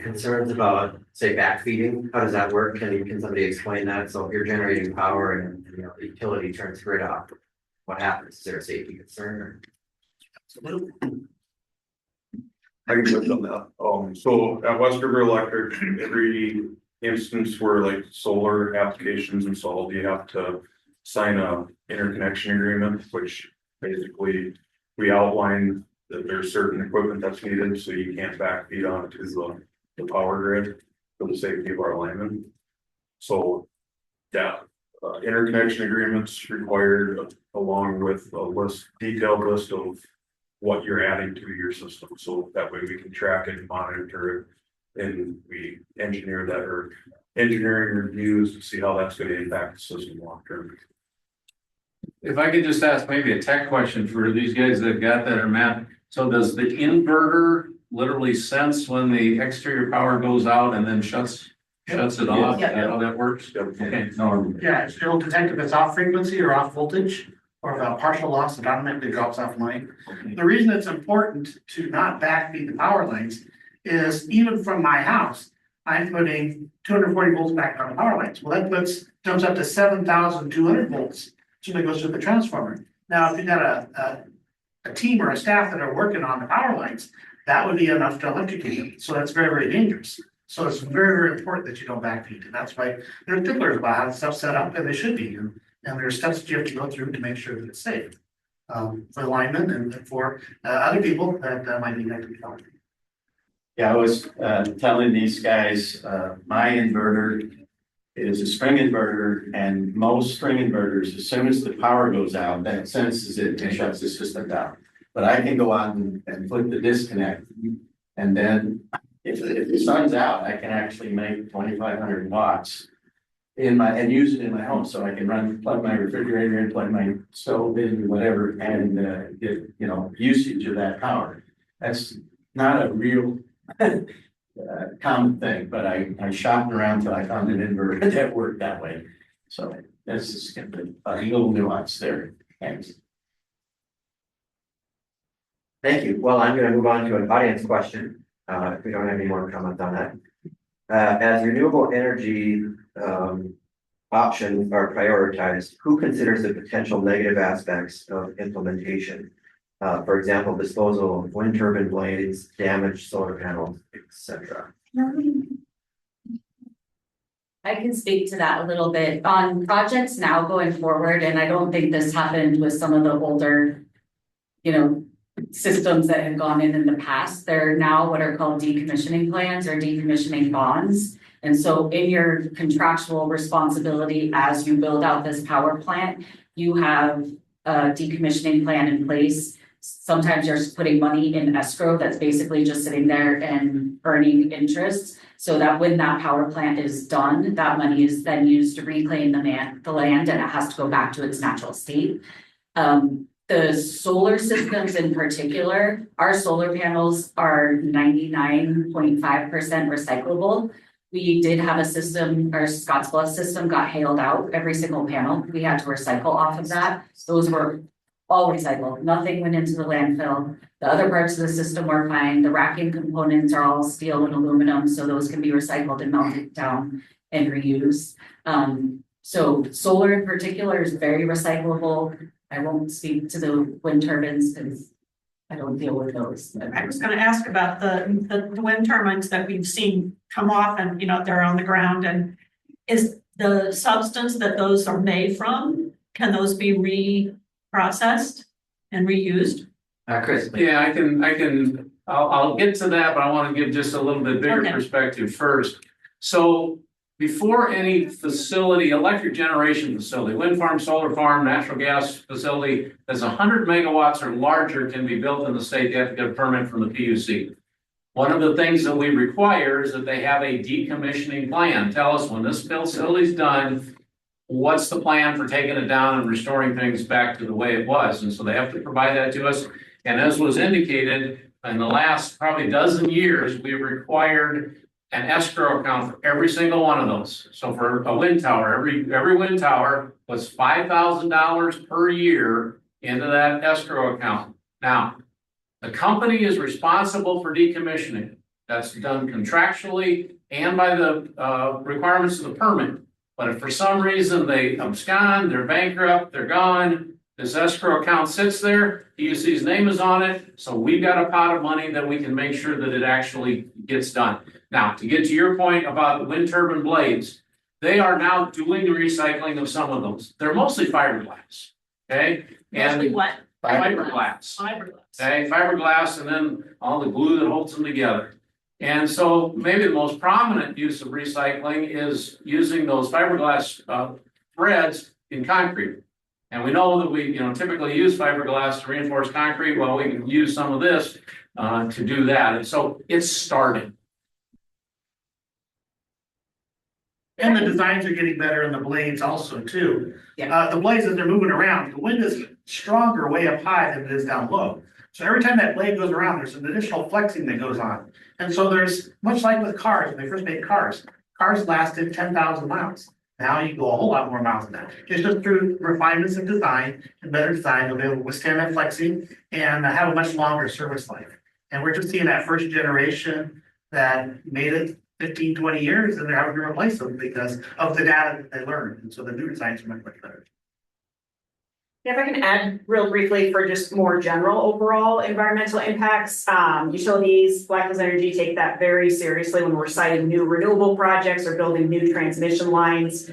concerns about, say, backfeeding? How does that work? Can somebody explain that? So if you're generating power and the utility turns grid off, what happens? Is there a safety concern? I can touch on that. So at West River Electric, every instance where like solar applications installed, you have to sign a interconnection agreement, which basically we outline that there's certain equipment that's needed, so you can't backfeed onto the power grid for the safety of our linemen. So, yeah, interconnection agreements required along with a detailed list of what you're adding to your system, so that way we can track it and monitor it, and we engineer that or engineering reviews to see how that's going to impact the system long term. If I could just ask maybe a tech question for these guys that got that or Matt. So does the inverter literally sense when the exterior power goes out and then shuts it off? Is that how that works? Okay, no. Yeah, it'll detect if it's off frequency or off voltage, or if a partial loss that automatically drops off line. The reason it's important to not backfeed the power lines is even from my house, I'm putting 240 volts back on the power lines. Well, that jumps up to 7,200 volts. So that goes to the transformer. Now, if you got a team or a staff that are working on the power lines, that would be enough to electrocute them. So that's very, very dangerous. So it's very, very important that you don't backfeed. And that's why there are sticklers about how the stuff's set up, and they should be. And there are steps that you have to go through to make sure that it's safe for the linemen and for other people that might be connected to power. Yeah, I was telling these guys, my inverter is a string inverter, and most string inverters, as soon as the power goes out, that senses it and shuts the system down. But I can go out and flip the disconnect, and then if the sun's out, I can actually make 2,500 watts and use it in my home, so I can plug my refrigerator in, plug my stove in, whatever, and get usage of that power. That's not a real common thing, but I shopped around till I found an inverter that worked that way. So that's just a little nuance there. Thanks. Thank you. Well, I'm going to move on to an audience question. If we don't have any more comments on that. As renewable energy options are prioritized, who considers the potential negative aspects of implementation? For example, disposal of wind turbine blades, damaged solar panels, etc. I can speak to that a little bit on projects now going forward, and I don't think this happened with some of the older, systems that have gone in the past. There are now what are called decommissioning plans or decommissioning bonds. And so in your contractual responsibility as you build out this power plant, you have a decommissioning plan in place. Sometimes you're putting money in escrow that's basically just sitting there and earning interest. So that when that power plant is done, that money is then used to reclaim the land and it has to go back to its natural state. The solar systems in particular, our solar panels are 99.5% recyclable. We did have a system, our Scottsbluff system got hailed out, every single panel. We had to recycle off of that. Those were all recycled. Nothing went into the landfill. The other parts of the system were fine. The racking components are all steel and aluminum, so those can be recycled and melted down and reused. So solar in particular is very recyclable. I won't speak to the wind turbines because I don't deal with those. I was gonna ask about the wind turbines that we've seen come off and, they're on the ground, and is the substance that those are made from, can those be reprocessed and reused? Chris. Yeah, I'll get to that, but I want to give just a little bit bigger perspective first. So before any facility, electric generation facility, wind farm, solar farm, natural gas facility, that's 100 megawatts or larger can be built in the state, you have to get a permit from the PUC. One of the things that we require is that they have a decommissioning plan. Tell us when this facility's done, what's the plan for taking it down and restoring things back to the way it was? And so they have to provide that to us. And as was indicated, in the last probably dozen years, we required an escrow account for every single one of those. So for a wind tower, every wind tower was $5,000 per year into that escrow account. Now, the company is responsible for decommissioning. That's done contractually and by the requirements of the permit. But if for some reason they abscond, they're bankrupt, they're gone, this escrow account sits there, PUC's name is on it, so we've got a pot of money that we can make sure that it actually gets done. Now, to get to your point about the wind turbine blades, they are now doing the recycling of some of those. They're mostly fiberglass, okay? Mostly what? Fiberglass. Fiberglass. Okay, fiberglass and then all the glue that holds them together. And so maybe the most prominent use of recycling is using those fiberglass threads in concrete. And we know that we, typically use fiberglass to reinforce concrete. Well, we can use some of this to do that. And so it's starting. And the designs are getting better in the blades also too. Yeah. The blades as they're moving around, the wind is stronger way up high than it is down low. So every time that blade goes around, there's an additional flexing that goes on. And so there's, much like with cars, when they first made cars lasted 10,000 miles. Now you go a whole lot more miles than that. It's just through refinements of design and better design, they'll be able to withstand that flexing and have a much longer service life. And we're just seeing that first generation that made it 15, 20 years, and they're having to replace them because of the data that they learned. And so the new designs are much better. If I can add real briefly for just more general overall environmental impacts, utilities, Black Hills Energy take that very seriously when we're siting new renewable projects or building new transmission lines.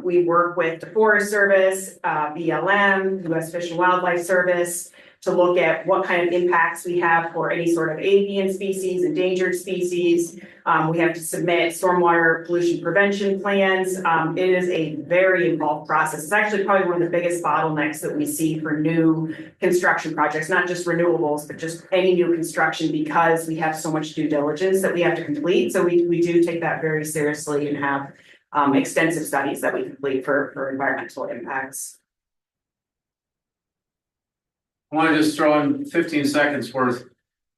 We work with the Forest Service, BLM, US Fish and Wildlife Service, to look at what kind of impacts we have for any sort of avian species, endangered species. We have to submit stormwater pollution prevention plans. It is a very involved process. It's actually probably one of the biggest bottlenecks that we see for new construction projects, not just renewables, but just any new construction, because we have so much due diligence that we have to complete. So we do take that very seriously and have extensive studies that we complete for environmental impacts. I want to just throw in 15 seconds worth.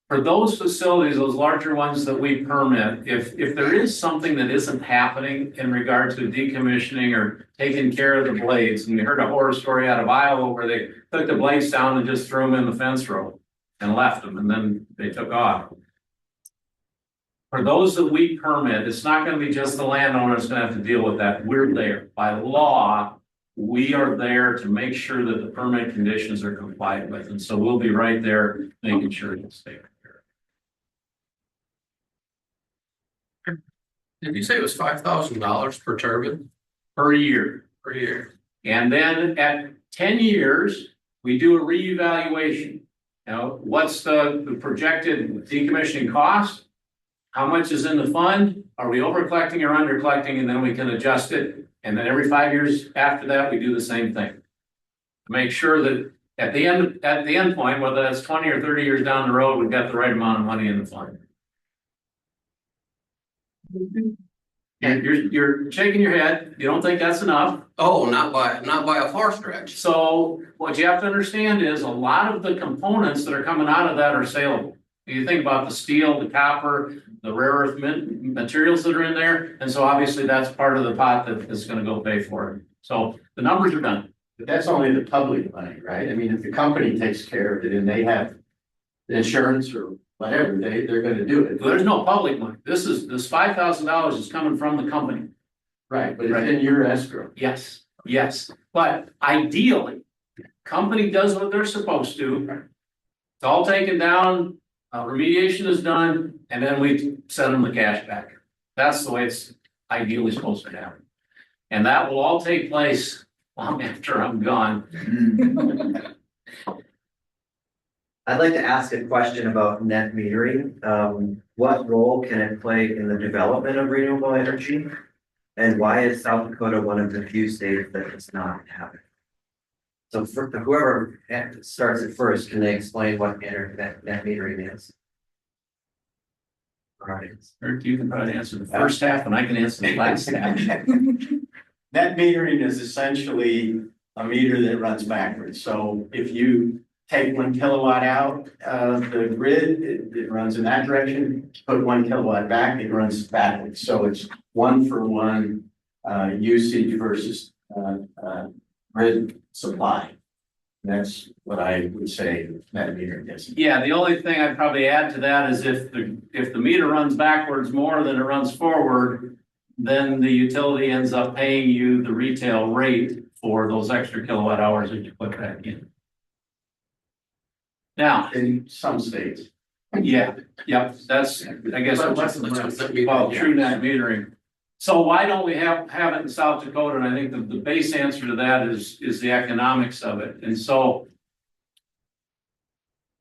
For those facilities, those larger ones that we permit, if there is something that isn't happening in regard to decommissioning or taking care of the blades, and we heard a horror story out of Iowa where they took the blades down and just threw them in the fence row and left them, and then they took off. For those that we permit, it's not going to be just the landowner that's going to have to deal with that. We're there by law. We are there to make sure that the permit conditions are complied with, and so we'll be right there making sure it's taken care of. Did you say it was $5,000 per turbine Per year. per year? And then at 10 years, we do a reevaluation. What's the projected decommissioning cost? How much is in the fund? Are we over collecting or under collecting? And then we can adjust it. And then every 5 years after that, we do the same thing. Make sure that at the end point, whether that's 20 or 30 years down the road, we've got the right amount of money in the fund. And you're shaking your head. You don't think that's enough. Oh, not by a far stretch. So what you have to understand is a lot of the components that are coming out of that are saleable. You think about the steel, the copper, the rare earth materials that are in there. And so obviously that's part of the pot that is going to go pay for it. So the numbers are done. But that's only the public money, right? I mean, if the company takes care of it and they have the insurance or whatever, they're gonna do it. There's no public money. This $5,000 is coming from the company. Right, but it's in your escrow. Yes, but ideally, company does what they're supposed to. It's all taken down, remediation is done, and then we send them the cash back. That's the way it's ideally supposed to happen. And that will all take place long after I'm gone. I'd like to ask a question about net metering. What role can it play in the development of renewable energy? And why is South Dakota one of the few states that does not have it? So for whoever starts it first, can they explain what net metering is? All right. Eric, you can probably answer the first half and I can answer the last half. Net metering is essentially a meter that runs backwards. So if you take 1 kilowatt out of the grid, it runs in that direction. Put 1 kilowatt back, it runs backwards. So it's 1-for-1 usage versus grid supply. That's what I would say net metering is. Yeah, the only thing I'd probably add to that is if the meter runs backwards more than it runs forward, then the utility ends up paying you the retail rate for those extra kilowatt hours that you put back in. Now, In some states. yeah, yep, that's, I guess, That's well, true net metering. So why don't we have it in South Dakota? And I think the base answer to that is the economics of it. And so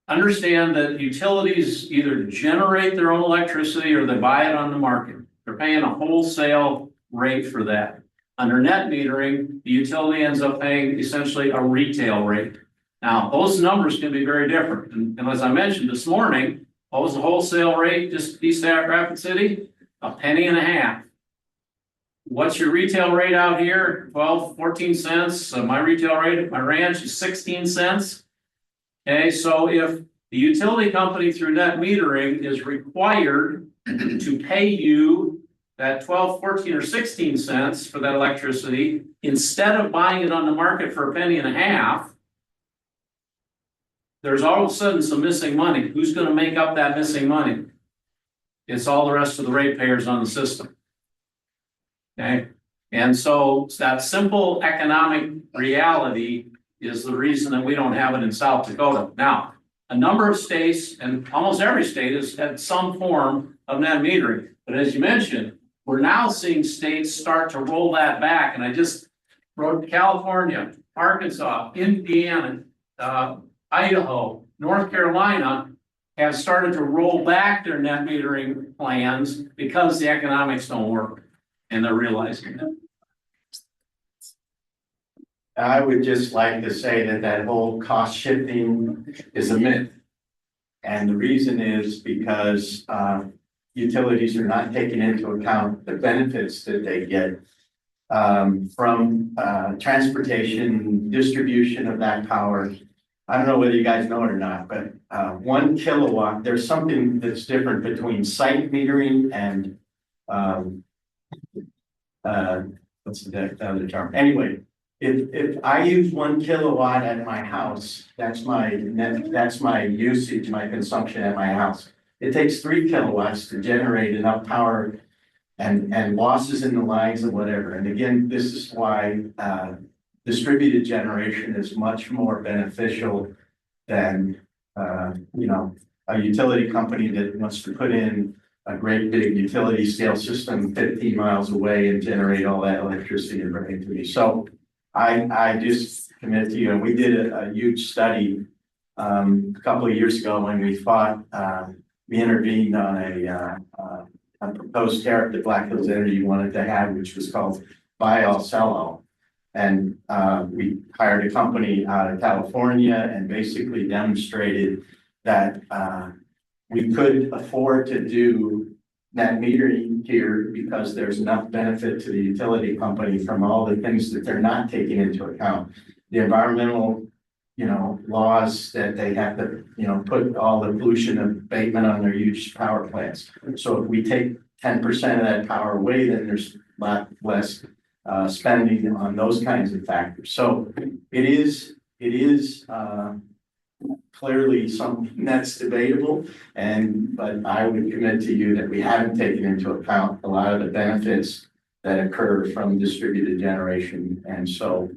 understand that utilities either generate their own electricity or they buy it on the market. They're paying a wholesale rate for that. Under net metering, the utility ends up paying essentially a retail rate. Now, those numbers can be very different. And as I mentioned this morning, what was the wholesale rate just east of Rapid City? $0.015. What's your retail rate out here? 12, 14 cents. My retail rate at my ranch is 16 cents. Okay, so if the utility company through net metering is required to pay you that 12, 14, or 16 cents for that electricity, instead of buying it on the market for $0.015, there's all of a sudden some missing money. Who's going to make up that missing money? It's all the rest of the ratepayers on the system. Okay, and so that simple economic reality is the reason that we don't have it in South Dakota. Now, a number of states, and almost every state, has had some form of net metering. But as you mentioned, we're now seeing states start to roll that back. And I just wrote California, Arkansas, Indiana, Idaho, North Carolina have started to roll back their net metering plans because the economics don't work. And they're realizing that. I would just like to say that whole cost shifting is a myth. And the reason is because utilities are not taking into account the benefits that they get from transportation, distribution of that power. I don't know whether you guys know it or not, but 1 kilowatt, there's something that's different between site metering and what's the other term? Anyway, if I use 1 kilowatt at my house, that's my usage, my consumption at my house. It takes 3 kilowatts to generate enough power and losses in the lines and whatever. And again, this is why distributed generation is much more beneficial than a utility company that wants to put in a great big utility scale system 15 miles away and generate all that electricity and bring it to me. So I just commit to you, and we did a huge study a couple of years ago when we intervened on a proposed tariff that Black Hills Energy wanted to have, which was called buy all, sell all. And we hired a company out of California and basically demonstrated that we could afford to do net metering here because there's enough benefit to the utility company from all the things that they're not taking into account. The environmental, laws that they have to, put all the pollution abatement on their huge power plants. So if we take 10% of that power away, then there's a lot less spending on those kinds of factors. So it is clearly something that's debatable, but I would commit to you that we haven't taken into account a lot of the benefits that occur from distributed generation, and so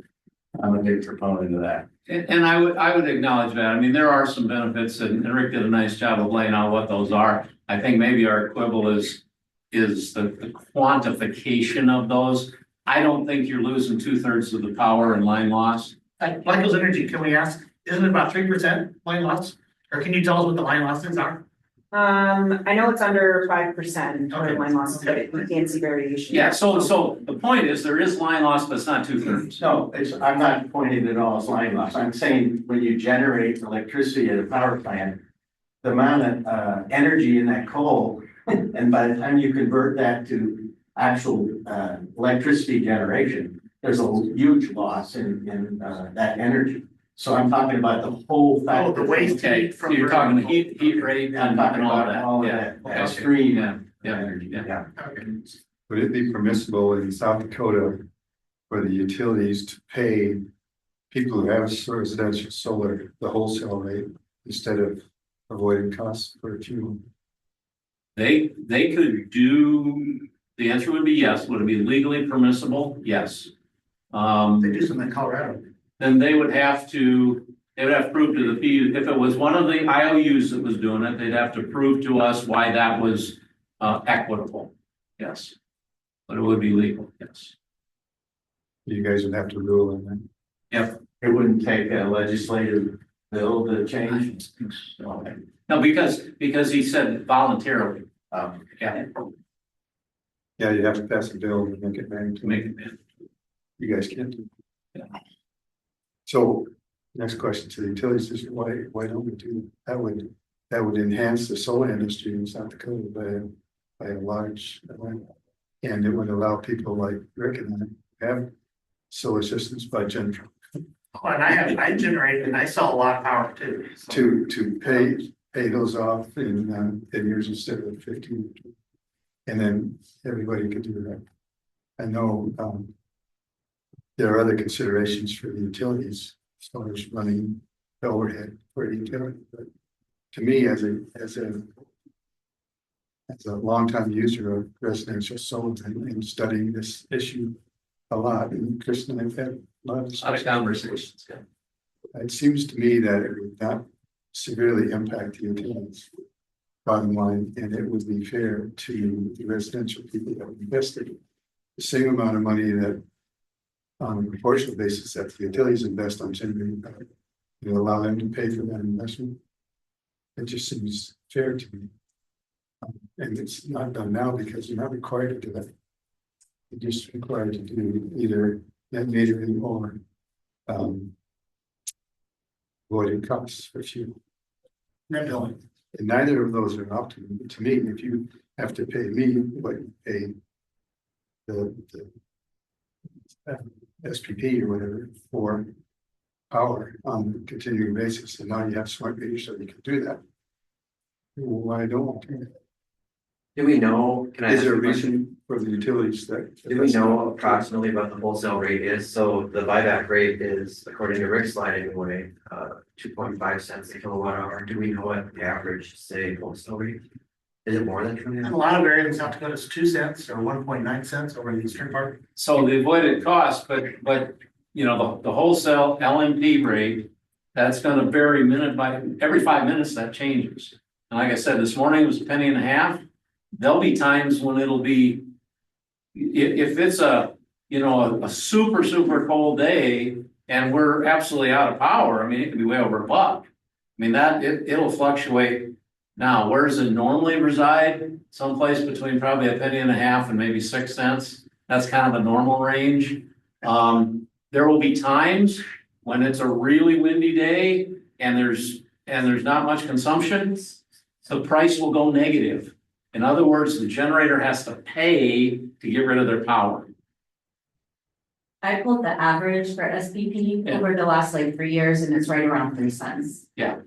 I'm a big proponent of that. And I would acknowledge that. I mean, there are some benefits, and Rick did a nice job of laying out what those are. I think maybe our quibble is the quantification of those. I don't think you're losing 2/3 of the power and line loss. Black Hills Energy, can we ask, isn't it about 3% line loss? Or can you tell us what the line losses are? I know it's under 5% for Okay. line loss, but you can't see variation. Yeah, so the point is, there is line loss, but it's not 2/3. No, I'm not pointing at all as line loss. I'm saying when you generate electricity at a power plant, the amount of energy in that coal, and by the time you convert that to actual electricity generation, there's a huge loss in that energy. So I'm talking about the whole fact. Oh, the waste Okay, heat so from. you're talking the heat rate I'm and talking all about that, all of yeah. that stream Yeah, energy, yeah. yeah. Okay. Would it be permissible in South Dakota for the utilities to pay people who have residential solar the wholesale rate instead of avoiding costs for fuel? They could do, the answer would be yes. Would it be legally permissible? Yes. They do something in Colorado. Then they would have to prove to the P, if it was one of the IOUs that was doing it, they'd have to prove to us why that was equitable. Yes. But it would be legal, yes. You guys would have to rule on that. Yep. It wouldn't take a legislative bill to change. No, because he said voluntarily. Yeah, Yeah, you'd have to pass a bill to make it to mandatory. make it mandatory. You guys can't do. Yeah. So next question to the utilities is why don't we do that? That would enhance the solar industry in South Dakota by a large amount. And it would allow people like Rick and I have solar systems by GenPro Oh, and I generate and I sell a lot of power too. So. to pay those off in 10 years instead of 15. And then everybody could do that. I know there are other considerations for the utilities as far as running the overhead for the utility. But to me, as a longtime user of residential solar and studying this issue a lot, and Chris and I've had a lot of conversations. it seems to me that it would not severely impact the utilities bottom line, and it would be fair to the residential people that invested the same amount of money that on a proportional basis that the utilities invest on generating power. You allow them to pay for that investment. It just seems fair to me. And it's not done now because you're not required to do that. You're just required to do either net metering or avoiding costs for fuel. Net billing. And neither of those are optimal. To me, if you have to pay me what you pay the SPP or whatever for power on a continuing basis, and now you have smart meters so you can do that. Why don't we do that? Do we know, can I Is ask there a a question? reason for the utilities that? Do we know approximately what the wholesale rate is? So the buyback rate is, according to Rick's slide anyway, 2.5 cents a kilowatt hour. Do we know what the average, say, wholesale rate? Is it more than 20? And a lot of areas in South Dakota is 2 cents or 1.9 cents over the eastern part. So the avoided cost, but you know, the wholesale LMP rate, that's gonna vary every 5 minutes that changes. And like I said, this morning it was a penny and a half. There'll be times when it'll be, if it's a super cold day and we're absolutely out of power, I mean, it could be way over $1. I mean, it'll fluctuate. Now, where does it normally reside? Someplace between probably a penny and a half and maybe 6 cents. That's kind of a normal range. There will be times when it's a really windy day and there's not much consumption, the price will go negative. In other words, the generator has to pay to get rid of their power. I pulled the average for SPP over the last 3 years and it's right around 3 cents. Yeah.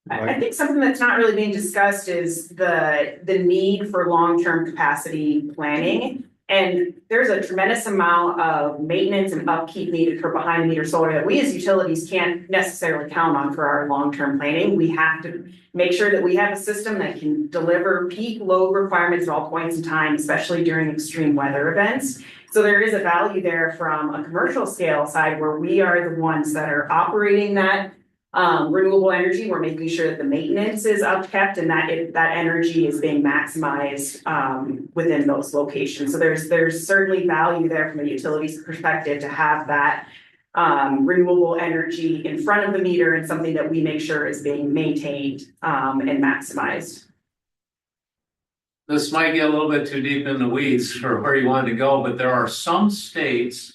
I think something that's not really being discussed is the need for long-term capacity planning. And there's a tremendous amount of maintenance and upkeep needed for behind the meter solar that we as utilities can't necessarily count on for our long-term planning. We have to make sure that we have a system that can deliver peak load requirements at all points in time, especially during extreme weather events. So there is a value there from a commercial scale side where we are the ones that are operating that renewable energy. We're making sure that the maintenance is upkept and that energy is being maximized within those locations. So there's certainly value there from a utilities perspective to have that renewable energy in front of the meter and something that we make sure is being maintained, and maximized. This might get a little bit too deep in the weeds for where you want to go, but there are some states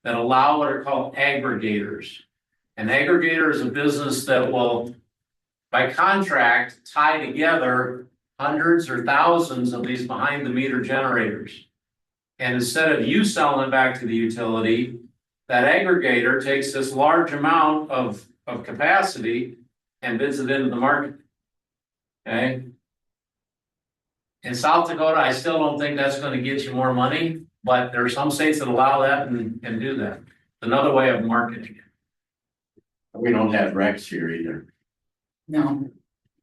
that allow what are called aggregators. An aggregator is a business that will, by contract, tie together hundreds or thousands of these behind the meter generators. And instead of you selling it back to the utility, that aggregator takes this large amount of capacity and bids it into the market. Okay? In South Dakota, I still don't think that's going to get you more money, but there are some states that allow that and do that. It's another way of marketing it. We don't have RECs here either, No,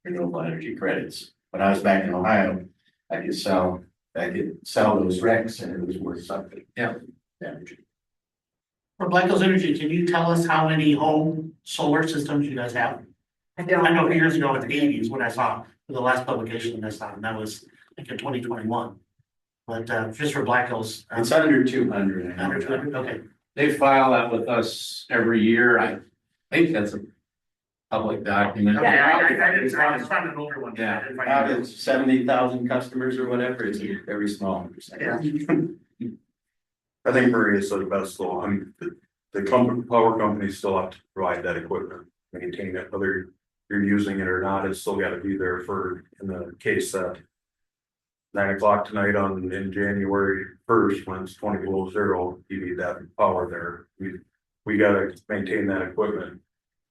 renewable energy credits. When I was back in Ohio, I could sell those RECs and it was worth something. Yeah. Energy. For Black Hills Energy, can you tell us how many home solar systems you guys have? I I don't. know years ago with 80 is what I saw for the last publication I saw, and that was like in 2021. But just for Black Hills. It's under 200. Under 200, okay. They file that with us every year. I think that's a public document. I just found an older one. Yeah. I didn't find Out it. of 70,000 customers or whatever, it's a very small percentage. Yeah. I think Maria said it best though, I mean, the power companies still have to provide that equipment, maintain it, whether you're using it or not, it's still gotta be there for, in the case that 9 o'clock tonight in January 1st, when it's 20 below zero, you need that power there. We gotta maintain that equipment,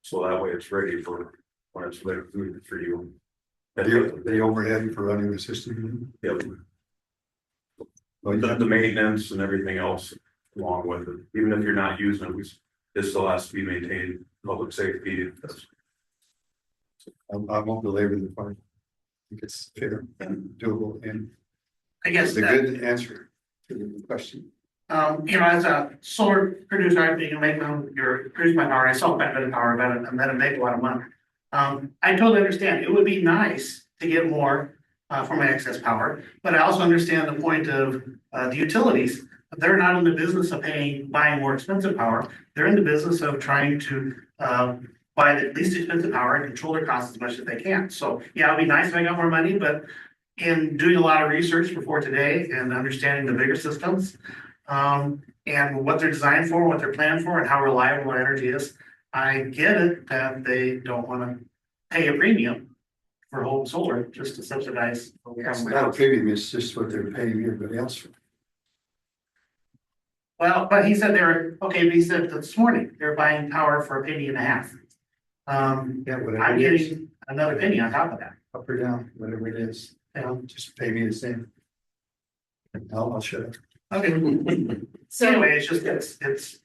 so that way it's ready for when it's ready for you. The overhead for running the system. Yep. Well, The maintenance and everything else along with it, even if you're not using it, it still has to be maintained, public safety. I won't belabor the point. I think it's fair and doable, and I guess it's a that, good answer to the question. as a solar producer, I think you make produce my power, I sell quite a bit of power, about a megawatt a month. I totally understand, it would be nice to get more for my excess power, but I also understand the point of the utilities. They're not in the business of buying more expensive power, they're in the business of trying to buy the least expensive power and control their costs as much as they can. So yeah, it'd be nice if I got more money, but in doing a lot of research before today and understanding the bigger systems, and what they're designed for, what they're planned for, and how reliable our energy is, I get it that they don't want to pay a premium for home solar just to subsidize. It's not a premium, it's just what they're paying everybody else for. Well, but he said but he said this morning, they're buying power for $0.015. Yeah, whatever I'm it is, getting another penny on top of that. up or down, whatever it is, just pay me the same. I'll shut up. Okay. so Anyway, it's just, it's,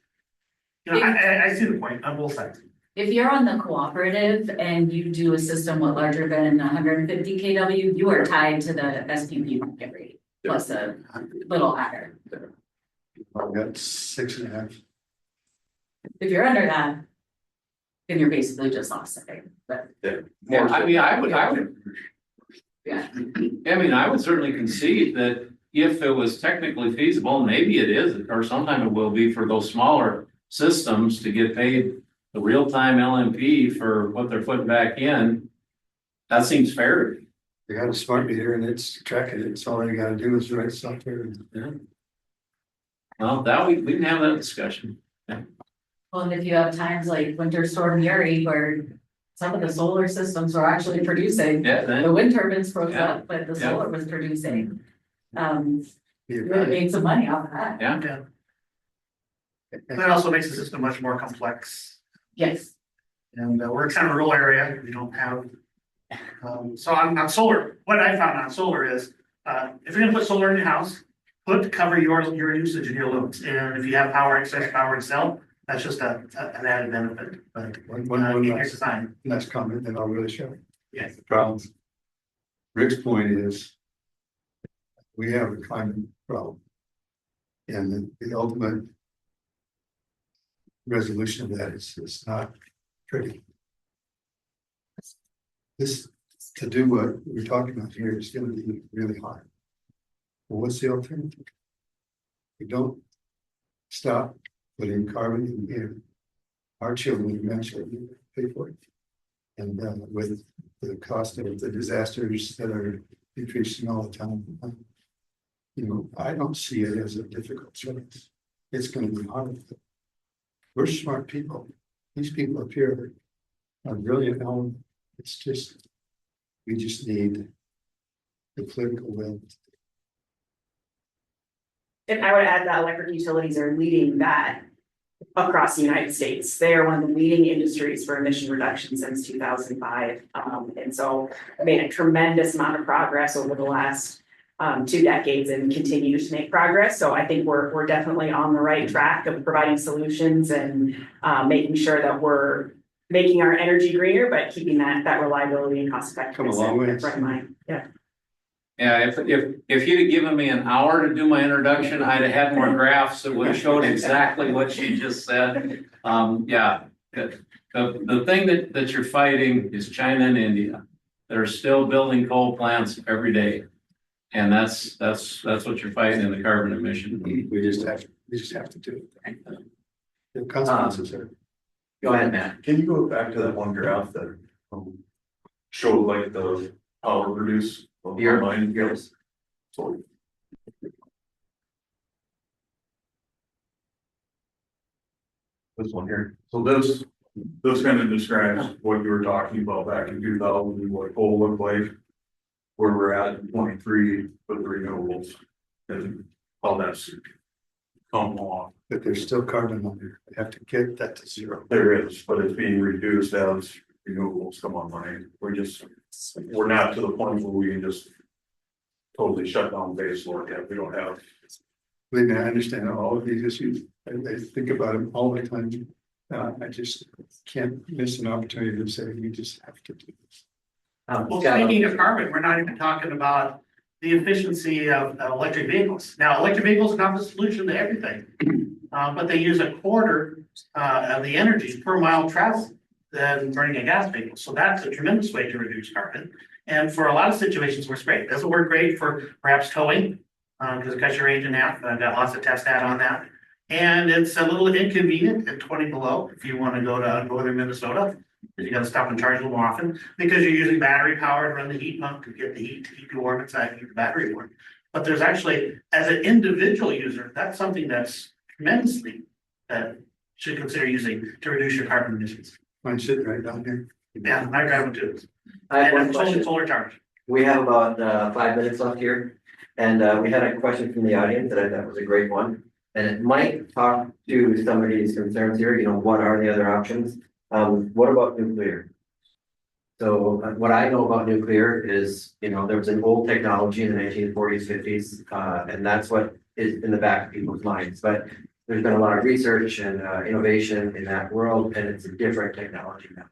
I see the point on both sides. if you're on the cooperative and you do a system with larger than 150 kW, you are tied to the SPP market rate plus a little adder. I've got 6.5. If you're under that, then you're basically just offsetting, but Yeah, I mean, I would, yeah. I mean, I would certainly concede that if it was technically feasible, maybe it is, or sometime it will be for those smaller systems to get paid the real-time LMP for what they're putting back in. That seems fair to me. They got a smart meter and it's tracking it, so all you gotta do is write software. Well, that we can have that discussion. Well, and if you have times like Winter Storm Uri where some of the solar systems are actually producing, Yeah, the then, wind turbines froze Yeah. up, but the Yeah. solar was producing. You You're really right. made some money off of that. yeah, That also makes the system much more complex. Yes. And we're kind of a rural area, we don't have. So on solar, what I found on solar is, if you're gonna put solar in your house, cover your usage and your loads. And if you have excess power to sell, that's just an added benefit, but One your last design. comment, and I'll really show. Yes. The problem. Rick's point is. We have a climate problem. And the ultimate. Resolution of that is not pretty. This, to do what we're talking about here is gonna be really hard. Well, what's the alternative? We don't stop putting carbon in here our children eventually pay for it. And with the cost of the disasters that are increasing all the time, you know, I don't see it as a difficult choice. It's going to be hard. We're smart people. These people up here are brilliant. It's just, we just need the political will. And I would add that electric utilities are leading that across the United States. They are one of the leading industries for emission reduction since 2005. And so made a tremendous amount of progress over the last 2 decades and continue to make progress. So I think we're definitely on the right track of providing solutions and making sure that we're making our energy greener, but keeping that reliability and cost effectiveness Come a long way. in front of mind. Yeah. Yeah, if you'd have given me an hour to do my introduction, I'd have had more graphs that would have showed exactly what she just said. Yeah, the thing that you're fighting is China and India. They're still building coal plants every day. And that's what you're fighting in the carbon emission. We just have to do it. The consequences are. Go ahead, Matt. Can you go back to that one graph that showed like the power produced? Yours. So this one here. So this kind of describes what you were talking about back in 2000, what coal looked like, where we're at in 23 with the renewables, and all that's come along. But there's still carbon on there. We have to get that to zero. There is, but it's being reduced as renewables come online. We're not to the point where we can just totally shut down base load yet. We don't have. Believe me, I understand all of these issues. I think about them all the time. I just can't miss an opportunity to say we just have to do this. Well, speaking of carbon, we're not even talking about the efficiency of electric vehicles. Now, electric vehicles are not the solution to everything, but they use 1/4 of the energy per mile traveled than burning a gas vehicle. So that's a tremendous way to reduce carbon. And for a lot of situations, works great. Doesn't work great for perhaps towing, because it cuts your range in half. I've got lots of test data on that. And it's a little inconvenient at 20 below if you want to go to northern Minnesota. You got to stop and charge a little more often because you're using battery power to run the heat pump to get the heat to keep you warm inside, keep the battery warm. But there's actually, as an individual user, that's something that's tremendously should consider using to reduce your carbon emissions. Mine's sitting right down here. Yeah, I grab it too. I have one And question. solar charge. We have about 5 minutes left here. And we had a question from the audience that I thought was a great one. And it might talk to some of these concerns here, you know, what are the other options? What about nuclear? So what I know about nuclear is, you know, there was an old technology in the 1940s, 50s, and that's what is in the back of people's minds. But there's been a lot of research and innovation in that world, and it's a different technology now.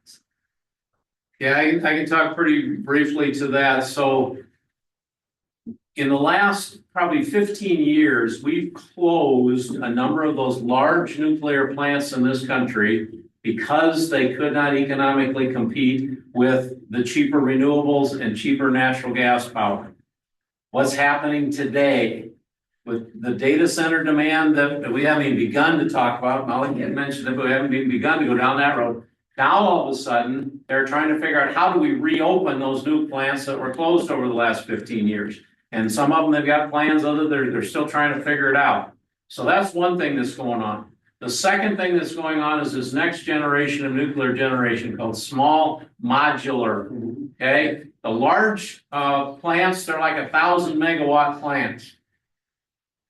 Yeah, I can talk pretty briefly to that. So in the last probably 15 years, we've closed a number of those large nuclear plants in this country because they could not economically compete with the cheaper renewables and cheaper natural gas power. What's happening today with the data center demand that we haven't even begun to talk about, Molly had mentioned it, but we haven't even begun to go down that road. Now, all of a sudden, they're trying to figure out how do we reopen those new plants that were closed over the last 15 years. And some of them, they've got plans, they're still trying to figure it out. So that's one thing that's going on. The second thing that's going on is this next generation of nuclear generation called small modular, okay? The large plants, they're like 1,000 megawatt plants.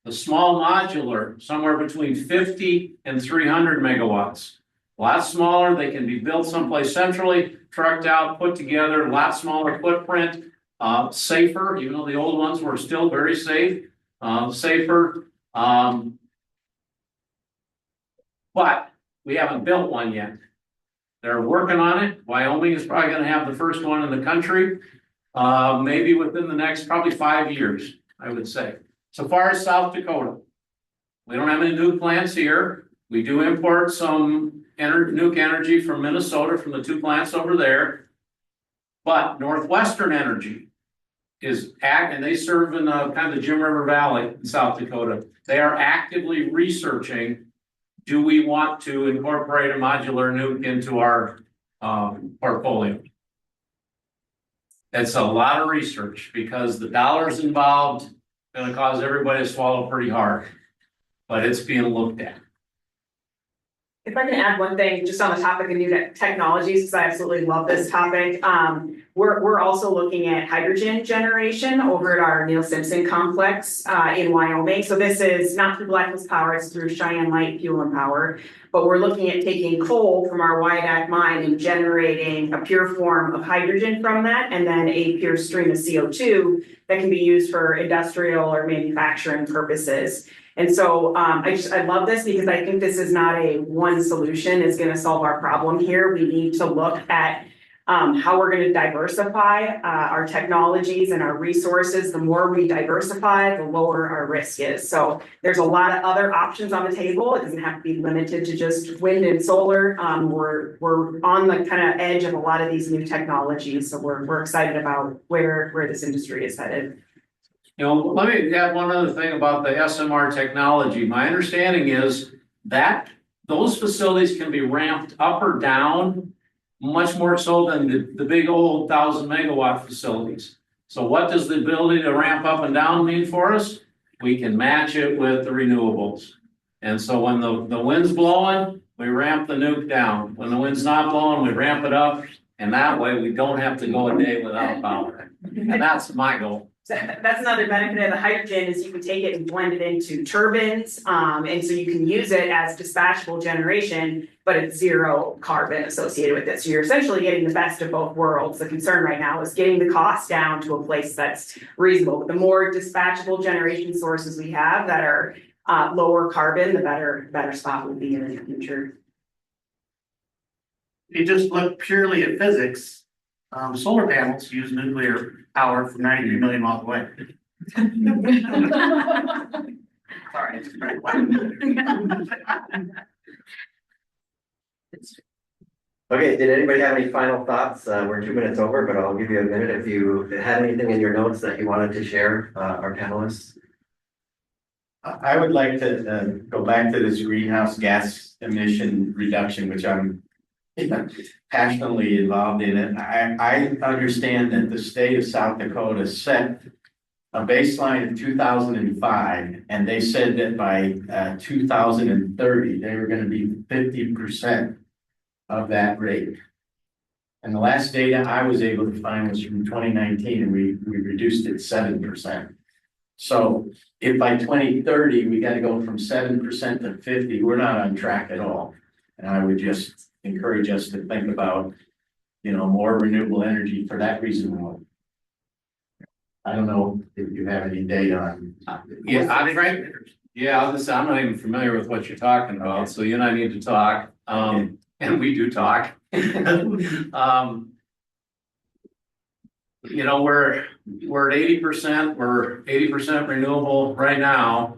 The small modular, somewhere between 50 and 300 megawatts. A lot smaller, they can be built someplace centrally, trucked out, put together, a lot smaller footprint, safer, even though the old ones were still very safe, safer. But we haven't built one yet. They're working on it. Wyoming is probably going to have the first one in the country, maybe within the next probably 5 years, I would say. So far as South Dakota, we don't have any new plants here. We do import some nuke energy from Minnesota, from the 2 plants over there. But Northwestern Energy is and they serve in kind of the Jim River Valley in South Dakota. They are actively researching do we want to incorporate a modular nuke into our portfolio? It's a lot of research because the dollars involved gonna cause everybody to swallow pretty hard, but it's being looked at. If I can add one thing, just on the topic of new technologies, because I absolutely love this topic. We're also looking at hydrogen generation over at our Neil Simpson complex in Wyoming. So this is not through Black Hills Power, it's through Cheyenne Light Fuel and Power. But we're looking at taking coal from our Wyandotte mine and generating a pure form of hydrogen from that, and then a pure stream of CO2 that can be used for industrial or manufacturing purposes. And so I love this because I think this is not a one solution is going to solve our problem here. We need to look at how we're going to diversify our technologies and our resources. The more we diversify, the lower our risk is. So there's a lot of other options on the table. It doesn't have to be limited to just wind and solar. We're on the kind of edge of a lot of these new technologies. So we're excited about where this industry is headed. You know, let me add one other thing about the SMR technology. My understanding is that those facilities can be ramped up or down much more so than the big old 1,000 megawatt facilities. So what does the ability to ramp up and down mean for us? We can match it with the renewables. And so when the wind's blowing, we ramp the nuke down. When the wind's not blowing, we ramp it up. And that way we don't have to go a day without power. And that's my goal. So that's another benefit of the hydrogen is you can take it and blend it into turbines. And so you can use it as dispatchable generation, but it's zero carbon associated with it. So you're essentially getting the best of both worlds. The concern right now is getting the cost down to a place that's reasonable. But the more dispatchable generation sources we have that are lower carbon, the better spot we'll be in the future. If you just look purely at physics, solar panels use nuclear power from 93 million miles away. Sorry, it's very Okay, did anybody have any final thoughts? We're 2 minutes over, but I'll give you a minute if you had anything in your notes that you wanted to share, our panelists. I would like to go back to this greenhouse gas emission reduction, which I'm passionately involved in it. I understand that the state of South Dakota set a baseline of 2005, and they said that by 2030, they were going to be 50% of that rate. And the last data I was able to find was from 2019, and we reduced it 7%. So if by 2030, we got to go from 7% to 50%, we're not on track at all. And I would just encourage us to think about, more renewable energy for that reason alone. I don't know if you have any data on. Yeah, I'm not even familiar with what you're talking about, so you and I need to talk, and we do talk. We're at 80%, we're 80% renewable right now.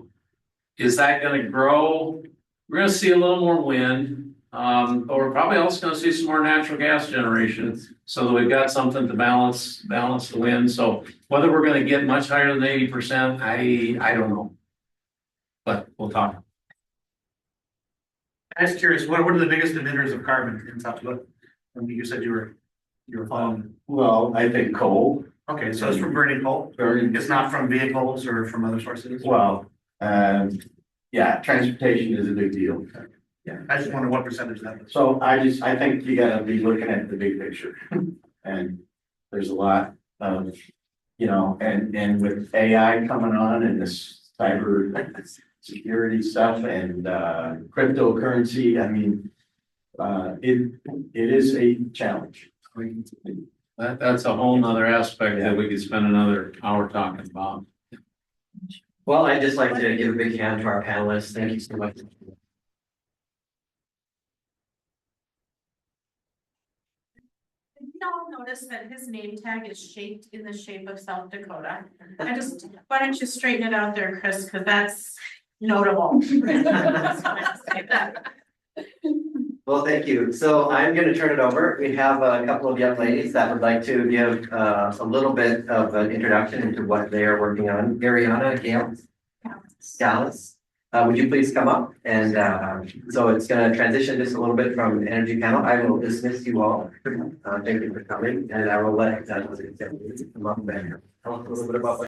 Is that gonna grow? We're gonna see a little more wind. But we're probably also gonna see some more natural gas generation so that we've got something to balance the wind. So whether we're gonna get much higher than 80%, I don't know. But we'll talk. I was curious, what are the biggest emitters of carbon in South Dakota? You said you were following. Well, I think coal. Okay, so it's from burning coal? It's not from vehicles or from other sources? Well, yeah, transportation is a big deal. Yeah, I just wonder what percentage that is. So I think you gotta be looking at the big picture. And there's a lot of, and with AI coming on and this cyber security stuff and cryptocurrency, I mean, it is a challenge. That's a whole nother aspect that we could spend another hour talking about. Well, I'd just like to give a big hand to our panelists. Thank you so much. Y'all notice that his name tag is shaped in the shape of South Dakota. Why don't you straighten it out there, Chris, because that's notable. Well, thank you. So I'm going to turn it over. We have a couple of young ladies that would like to give a little bit of an introduction into what they are working on. Ariana, Gail, Dallas. would you please come up? And so it's gonna transition just a little bit from the energy panel. I will dismiss you all. Thank you for coming, and I will let come up and tell us a little bit about what